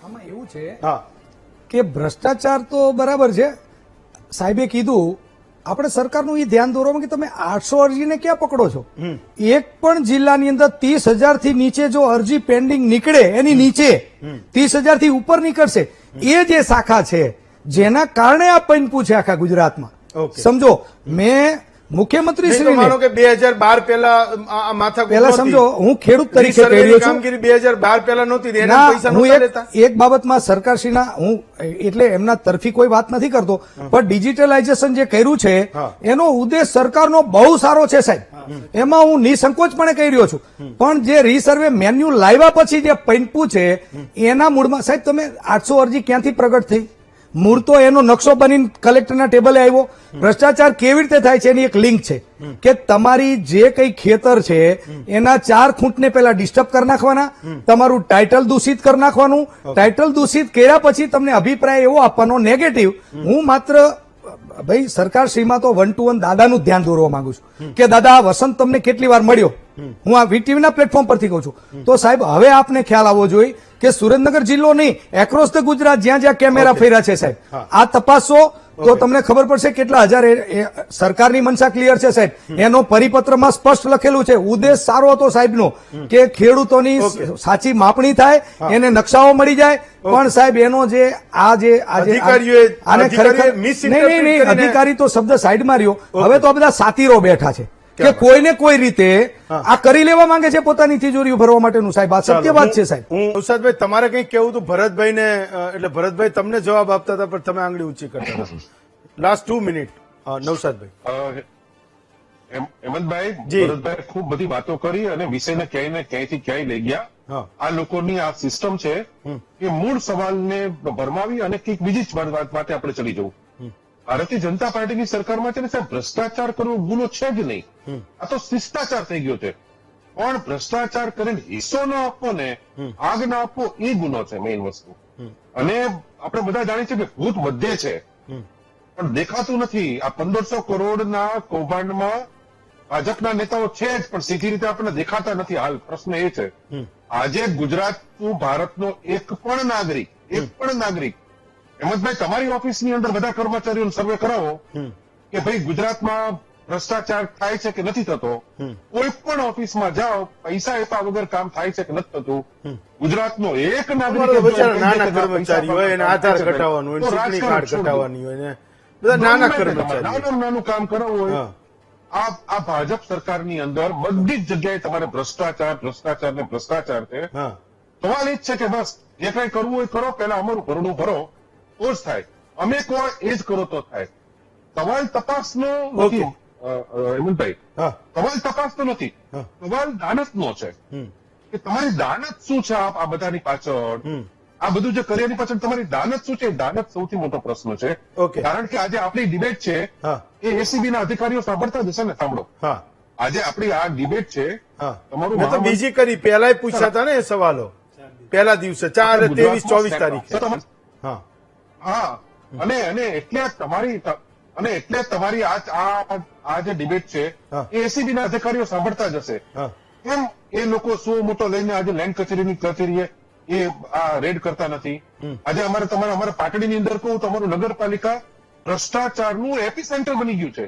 આમાં એવું છે કે ભ્રષ્ટાચાર તો બરાબર છે, સાહેબે કીધું. આપણે સરકારનું એ ધ્યાન દોરવામાં કે તમે 800 અરજીને ક્યાં પકડો છો? એક પણ જિલ્લાની અંદર 30,000 થી નીચે જો અરજી પેન્ડિંગ નીકળે, એની નીચે 30,000 થી ઉપર નીકળશે, એ જે શાખા છે જેના કારણે આ પૈનપું છે આખા ગુજરાતમાં. સમજો, મેં મુખ્યમંત્રી શ્રી માનો કે 2012 પહેલા માથા પહેલા સમજો, હું ખેડૂત તરીકે કહી રહ્યો છું. કામગીરી 2012 પહેલા નહોતી, એના પૈસા નહોતા લેતા. એક બાબતમાં સરકારશ્રીના હું એટલે એમના તરફી કોઈ વાત નથી કરતો, પણ ડિજિટલાઇઝેશન જે કર્યું છે એનો ઉદ્દેશ સરકારનો બહુ સારો છે સાહેબ, એમાં હું નિસંકોચપણે કહી રહ્યો છું. પણ જે રીસર્વે મેન્યુઅલ લાવ્યા પછી જે પૈનપું છે એના મૂળમાં સાહેબ તમે 800 અરજી ક્યાંથી પ્રગટ થઈ? મૂળ તો એનો નકશો બનીને કલેક્ટરના ટેબલે આવ્યો. ભ્રષ્ટાચાર કેવી રીતે થાય છે એની એક લિંક છે કે તમારી જે કઈ ખેતર છે એના 4 ખૂંટને પેલા ડિસ્ટર્બ કરી નાખવાના, તમારું ટાઇટલ દૂષિત કરી નાખવાનું. ટાઇટલ દૂષિત કર્યા પછી તમને અભિપ્રાય એવો આપવાનો નેગેટિવ. હું માત્ર ભાઈ સરકારશ્રીમાં તો 1 to 1 દાદાનું ધ્યાન દોરવા માંગુ છું કે દાદા, વસંત તમને કેટલી વાર મળ્યો હું આ વીટીવી ના પ્લેટફોર્મ પરથી કહું છું. તો સાહેબ હવે આપને ખ્યાલ આવવો જોઈએ કે સુરેન્દ્રનગર જિલ્લો નહીં, એક્રોસ ધ ગુજરાત જ્યાં જ્યાં કેમેરા ફેર્યા છે સાહેબ, આ તપાસો તો તમને ખબર પડશે કેટલા હજાર. સરકારની મનસા ક્લિયર છે સાહેબ, એનો પરિપત્રમાં સ્પષ્ટ લખેલું છે. ઉદ્દેશ સારો હતો સાહેબનો કે ખેડૂતોની સાચી માપણી થાય, એને નકશાઓ મળી જાય. પણ સાહેબ એનો જે અધિકારીઓએ- આને ખરેખર misinterpret નહીં, કરીને- અધિકારી તો શબ્દ સાઈડમાં રહ્યો. હવે તો આ બધા સાતીરો બેઠા છે કે કોઈને કોઈ રીતે આ કરી લેવા માંગે છે પોતાની તિજોરીઓ ભરવા માટેનું. સાહેબ આ સત્ય વાત છે સાહેબ. હું નૌશાદભાઈ તમારે કંઈક કેવું હતું ભરતભાઈ ને, એટલે ભરતભાઈ તમને જવાબ આપતા હતા પણ તમે આંગળી ઊંચી કરતા હતા. Last 2 minute Naushadbhai. હેમંતભાઈ, જી. ભરતભાઈ ખૂબ બધી વાતો કરી અને વિષયને ક્યાંય ને ક્યાંયથી ક્યાંય લઈ ગયા. હા. આ લોકોની આ સિસ્ટમ છે કે મૂળ સવાલને ભરમાવી અને કંઈક બીજી જ વાતે આપણે ચડી જવું. ભારતીય જનતા પાર્ટીની સરકારમાં છે ને સાહેબ, ભ્રષ્ટાચાર કરવો ગુનો છે જ નહીં. આ તો શિષ્ટાચાર થઈ ગયો છે. પણ ભ્રષ્ટાચાર કરીને હિસ્સો ન આપવો ને આગ ના આપવો એ ગુનો છે મેઇન વસ્તુ. અને આપણે બધા જાણીએ છીએ કે ભૂત મધ્ય છે પણ દેખાતું નથી. આ 1500 કરોડના કૌભાંડમાં ભાજપના નેતાઓ છે જ પણ સીધી રીતે આપણને દેખાતા નથી. હાલ પ્રશ્ન એ છે, આજે ગુજરાતનું ભારતનો એક પણ નાગરિક હેમંતભાઈ, તમારી ઓફિસની અંદર બધા કર્મચારીઓને સર્વે કરાવો કે ભાઈ ગુજરાતમાં ભ્રષ્ટાચાર થાય છે કે નથી થતો. કોઈ પણ ઓફિસમાં જાઓ, પૈસા આપ્યા વગર કામ થાય છે કે નથી થતું. ગુજરાતનો એક અમારા તો નાગરિક બચારા નાના કર્મચારી હોય એને આધાર કઢાવવાનું હોય, ચૂંટણી કાર્ડ કઢાવવાની હોય ને બધા નાના કર્મચારી. નાનું કામ કરાવવું હોય. હા. આ ભાજપ સરકારની અંદર બધી જ જગ્યાએ તમારે ભ્રષ્ટાચાર ને ભ્રષ્ટાચાર છે. હા સવાલ એ જ છે કે બસ જે કઈ કરવું હોય કરો, પહેલા અમારું ભરણું ભરો તો જ થાય. અમે કોણ એ જ કરો તો થાય. સવાલ તપાસનો નથી હેમંતભાઈ, હા સવાલ તપાસનો નથી, હા. સવાલ દાનતનો છે કે તમારી દાનત શું છે. આ બધાની પાછળ આ બધું જે કર્યાની પાછળ તમારી દાનત શું છે? દાનત સૌથી મોટો પ્રશ્ન છે. ઓકે. કારણ કે આજે આપણી ડિબેટ છે હા એ એસીબી ના અધિકારીઓ સાંભળતા જ હશે ને. સાંભળો, હા આજે આપણી આ ડિબેટ છે. હા તમારું મેં તો મહામંત્રી- બીજી કરી, પહેલા પૂછ્યા હતા ને એ સવાલો પહેલા દિવસે 4, 23, 24 તારીખે. હા હા, અને એટલે તમારી આ જે ડિબેટ છે હા. એ એસીબી ના અધિકારીઓ સાંભળતા જ હશે. હા કેમ એ લોકો સો મોટો લઈને આજે લેન્ડ કચેરીની કચેરીએ એ આ રેડ કરતા નથી? આજે અમારા પાટડીની અંદર કહું તો અમારું નગરપાલિકા ભ્રષ્ટાચારનું એપી સેન્ટર બની ગયું છે.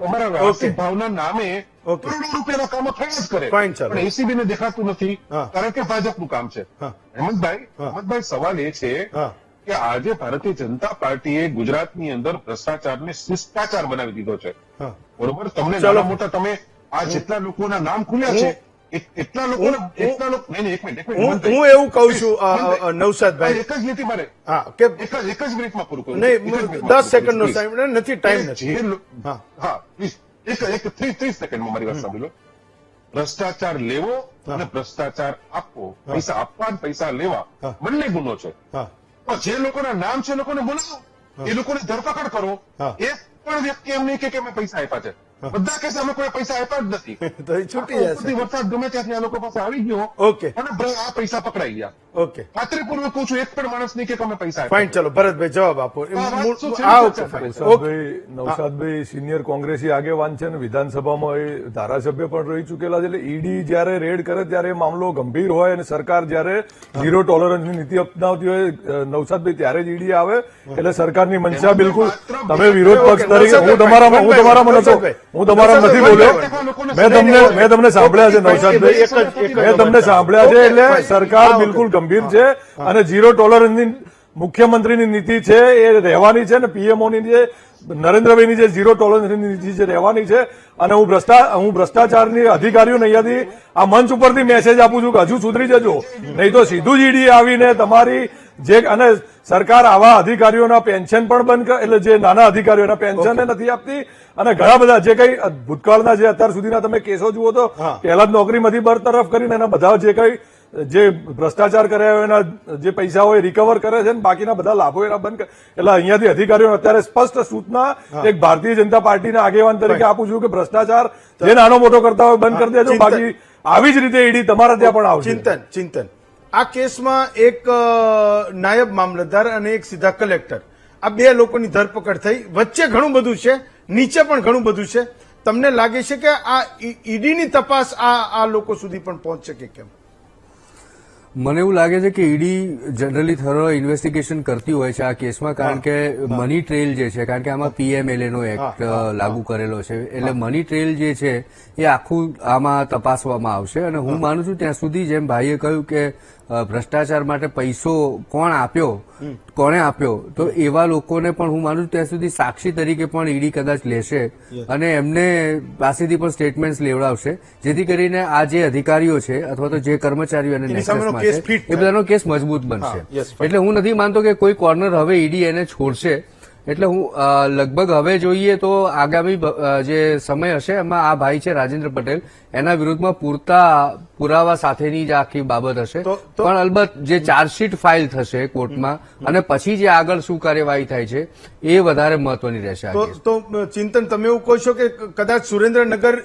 અમારા રાષ્ટ્રીય ભાવના નામે ઓકે. કરોડો રૂપિયાના કામો થયા જ કરે, Fine, ચાલો. પણ એસીબી ને દેખાતું નથી હા. કારણ કે ભાજપનું કામ છે. હા. હેમંતભાઈ, સવાલ એ છે હા કે આજે ભારતીય જનતા પાર્ટીએ ગુજરાતની અંદર ભ્રષ્ટાચારને શિષ્ટાચાર બનાવી દીધો છે. હા બરોબર? તમને ચાલો. નાના મોટા તમે આ જેટલા લોકોના નામ ખુલ્યા છે એટલા લોકો નહીં, એક મિનિટ હું એવું કહું છું નૌશાદભાઈ. એક જ લીટી મારે હા કે એક જ મિનિટમાં પૂરું કરું. નહીં 10 સેકન્ડનો ટાઈમ નથી, ટાઈમ નથી. હા. હા પ્લીઝ, એક 30 સેકન્ડમાં મારી વાત સાંભળી લો. ભ્રષ્ટાચાર લેવો અને ભ્રષ્ટાચાર આપવો, પૈસા આપવા અને પૈસા લેવા હા. બંને ગુનો છે. હા પણ જે લોકોના નામ છે એ લોકોને બોલાવો, એ લોકોની ધરપકડ કરો. હા. એક પણ વ્યક્તિ એમ નહીં કે અમે પૈસા આપ્યા છે. બધા કહેશે અમે કોઈ પૈસા આપ્યા જ નથી. તો એ છૂટી જશે. ઉપરથી વરસાદ ગમે ત્યાંથી આ લોકો પાસે આવી ગયો ઓકે અને આ પૈસા પકડાઈ ગયા. ઓકે ખાતરીપૂર્વક કહું છું, એક પણ માણસ નહીં કે અમે પૈસા આપ્યા. ફાઇન, ચલો ભરતભાઈ જવાબ આપો. આ વાત શું છે? Okay fine. ઓકે નૌશાદભાઈ સિનિયર કોંગ્રેસી આગેવાન છે અને વિધાનસભામાં એ ધારાસભ્ય પણ રહી ચૂકેલા છે. એટલે ઈડી જયારે રેડ કરે ત્યારે એ મામલો ગંભીર હોય અને સરકાર જયારે ઝીરો ટોલરન્સની નીતિ અપનાવતી હોય નૌશાદભાઈ ત્યારે જ ઈડી આવે. એટલે સરકારની મંશા બિલકુલ, તમે વિરોધ પક્ષ તરીકે હું તમારામાં નથી બોલ્યો. મેં તમને સાંભળ્યા છે નૌશાદભાઈ, મેં તમને સાંભળ્યા છે. એટલે સરકાર બિલકુલ ગંભીર છે અને ઝીરો ટોલરન્સની મુખ્યમંત્રીની નીતિ છે એ રહેવાની છે ને પીએમઓની જે નરેન્દ્રભાઈની જે ઝીરો ટોલરન્સની નીતિ છે રહેવાની છે. અને હું ભ્રષ્ટાચારની અધિકારીઓને અહીંયાથી આ મંચ ઉપરથી મેસેજ આપું છું કે હજુ સુધરી જજો, નહીં તો સીધું જ ઈડી આવીને તમારી જે અને સરકાર આવા અધિકારીઓના પેન્શન પણ બંધ કરે, એટલે જે નાના અધિકારીઓના પેન્શન નથી આપતી. અને ઘણા બધા જે કઈ ભૂતકાળના જે અત્યાર સુધીના તમે કેસો જુઓ તો પહેલા જ નોકરીમાંથી બરતરફ કરીને એના બધા જે ભ્રષ્ટાચાર કર્યા હોય એના જે પૈસા હોય રિકવર કરે છે ને બાકીના બધા લાભો એના બંધ કરે. એટલે અહીંયાથી અધિકારીઓને અત્યારે સ્પષ્ટ સૂચના એક ભારતીય જનતા પાર્ટીના આગેવાન તરીકે આપું છું કે ભ્રષ્ટાચાર જે નાનો મોટો કરતા હોય બંધ કરી દેજો. બાકી આવી જ રીતે ઈડી તમારા ત્યાં પણ આવશે. ચિંતન આ કેસમાં એક નાયબ મામલતદાર અને એક સીધા કલેક્ટર, આ બે લોકોની ધરપકડ થઈ. વચ્ચે ઘણું બધું છે, નીચે પણ ઘણું બધું છે. તમને લાગે છે કે આ ઈડીની તપાસ આ લોકો સુધી પણ પહોંચશે કે કેમ? મને એવું લાગે છે કે ઈડી જનરલી થરો ઇન્વેસ્ટિગેશન કરતી હોય છે આ કેસમાં, કારણ કે મની ટ્રેલ જે છે, કારણ કે આમાં PMLA નો એક્ટ લાગુ કરેલો છે, એટલે મની ટ્રેલ જે છે એ આખું આમાં તપાસવામાં આવશે. અને હું માનું છું ત્યાં સુધી, જેમ ભાઈએ કહ્યું કે ભ્રષ્ટાચાર માટે પૈસો કોણે આપ્યો, તો એવા લોકોને પણ હું માનું છું ત્યાં સુધી સાક્ષી તરીકે પણ ઈડી કદાચ લેશે અને એમને પાસેથી પણ સ્ટેટમેન્ટ લેવડાવશે, જેથી કરીને આ જે અધિકારીઓ છે અથવા તો જે કર્મચારીઓ અને નેક્સસમાં છે એ બધાનો કેસ મજબૂત બનશે. એટલે હું નથી માનતો કે કોઈ કોર્નર હવે ઈડી એને છોડશે. એટલે હું લગભગ હવે જોઈએ તો આગામી જે સમય હશે એમાં આ ભાઈ છે રાજેન્દ્ર પટેલ, એના વિરુદ્ધમાં પૂરતા પુરાવા સાથેની જ આખી બાબત હશે. પણ અલબત્ત જે ચાર્જશીટ ફાઇલ થશે કોર્ટમાં અને પછી જે આગળ શું કાર્યવાહી થાય છે એ વધારે મહત્વની રહેશે. તો ચિંતન, તમે એવું કહો છો કે કદાચ સુરેન્દ્રનગર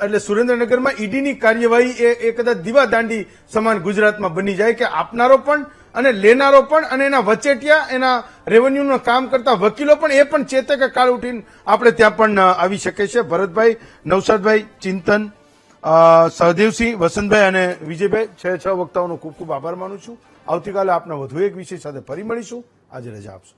એટલે સુરેન્દ્રનગરમાં ઈડીની કાર્યવાહી એ કદાચ દીવાદાંડી સમાન ગુજરાતમાં બની જાય, કે આપનારો પણ અને લેનારો પણ અને એના વચેટિયા, એના રેવન્યુનું કામ કરતા વકીલો પણ એ પણ ચેતે કે કાળ ઉઠીને આપણે ત્યાં પણ આવી શકે છે. ભરતભાઈ, નવસાદભાઈ, ચિંતન, સહદેવસિંહ, વસંતભાઈ અને વિજયભાઈ, 6 વક્તાઓનો ખૂબ ખૂબ આભાર માનું છું. આવતીકાલે આપના વધુ એક વિષય સાથે ફરી મળીશું. આજે રજા આપશો.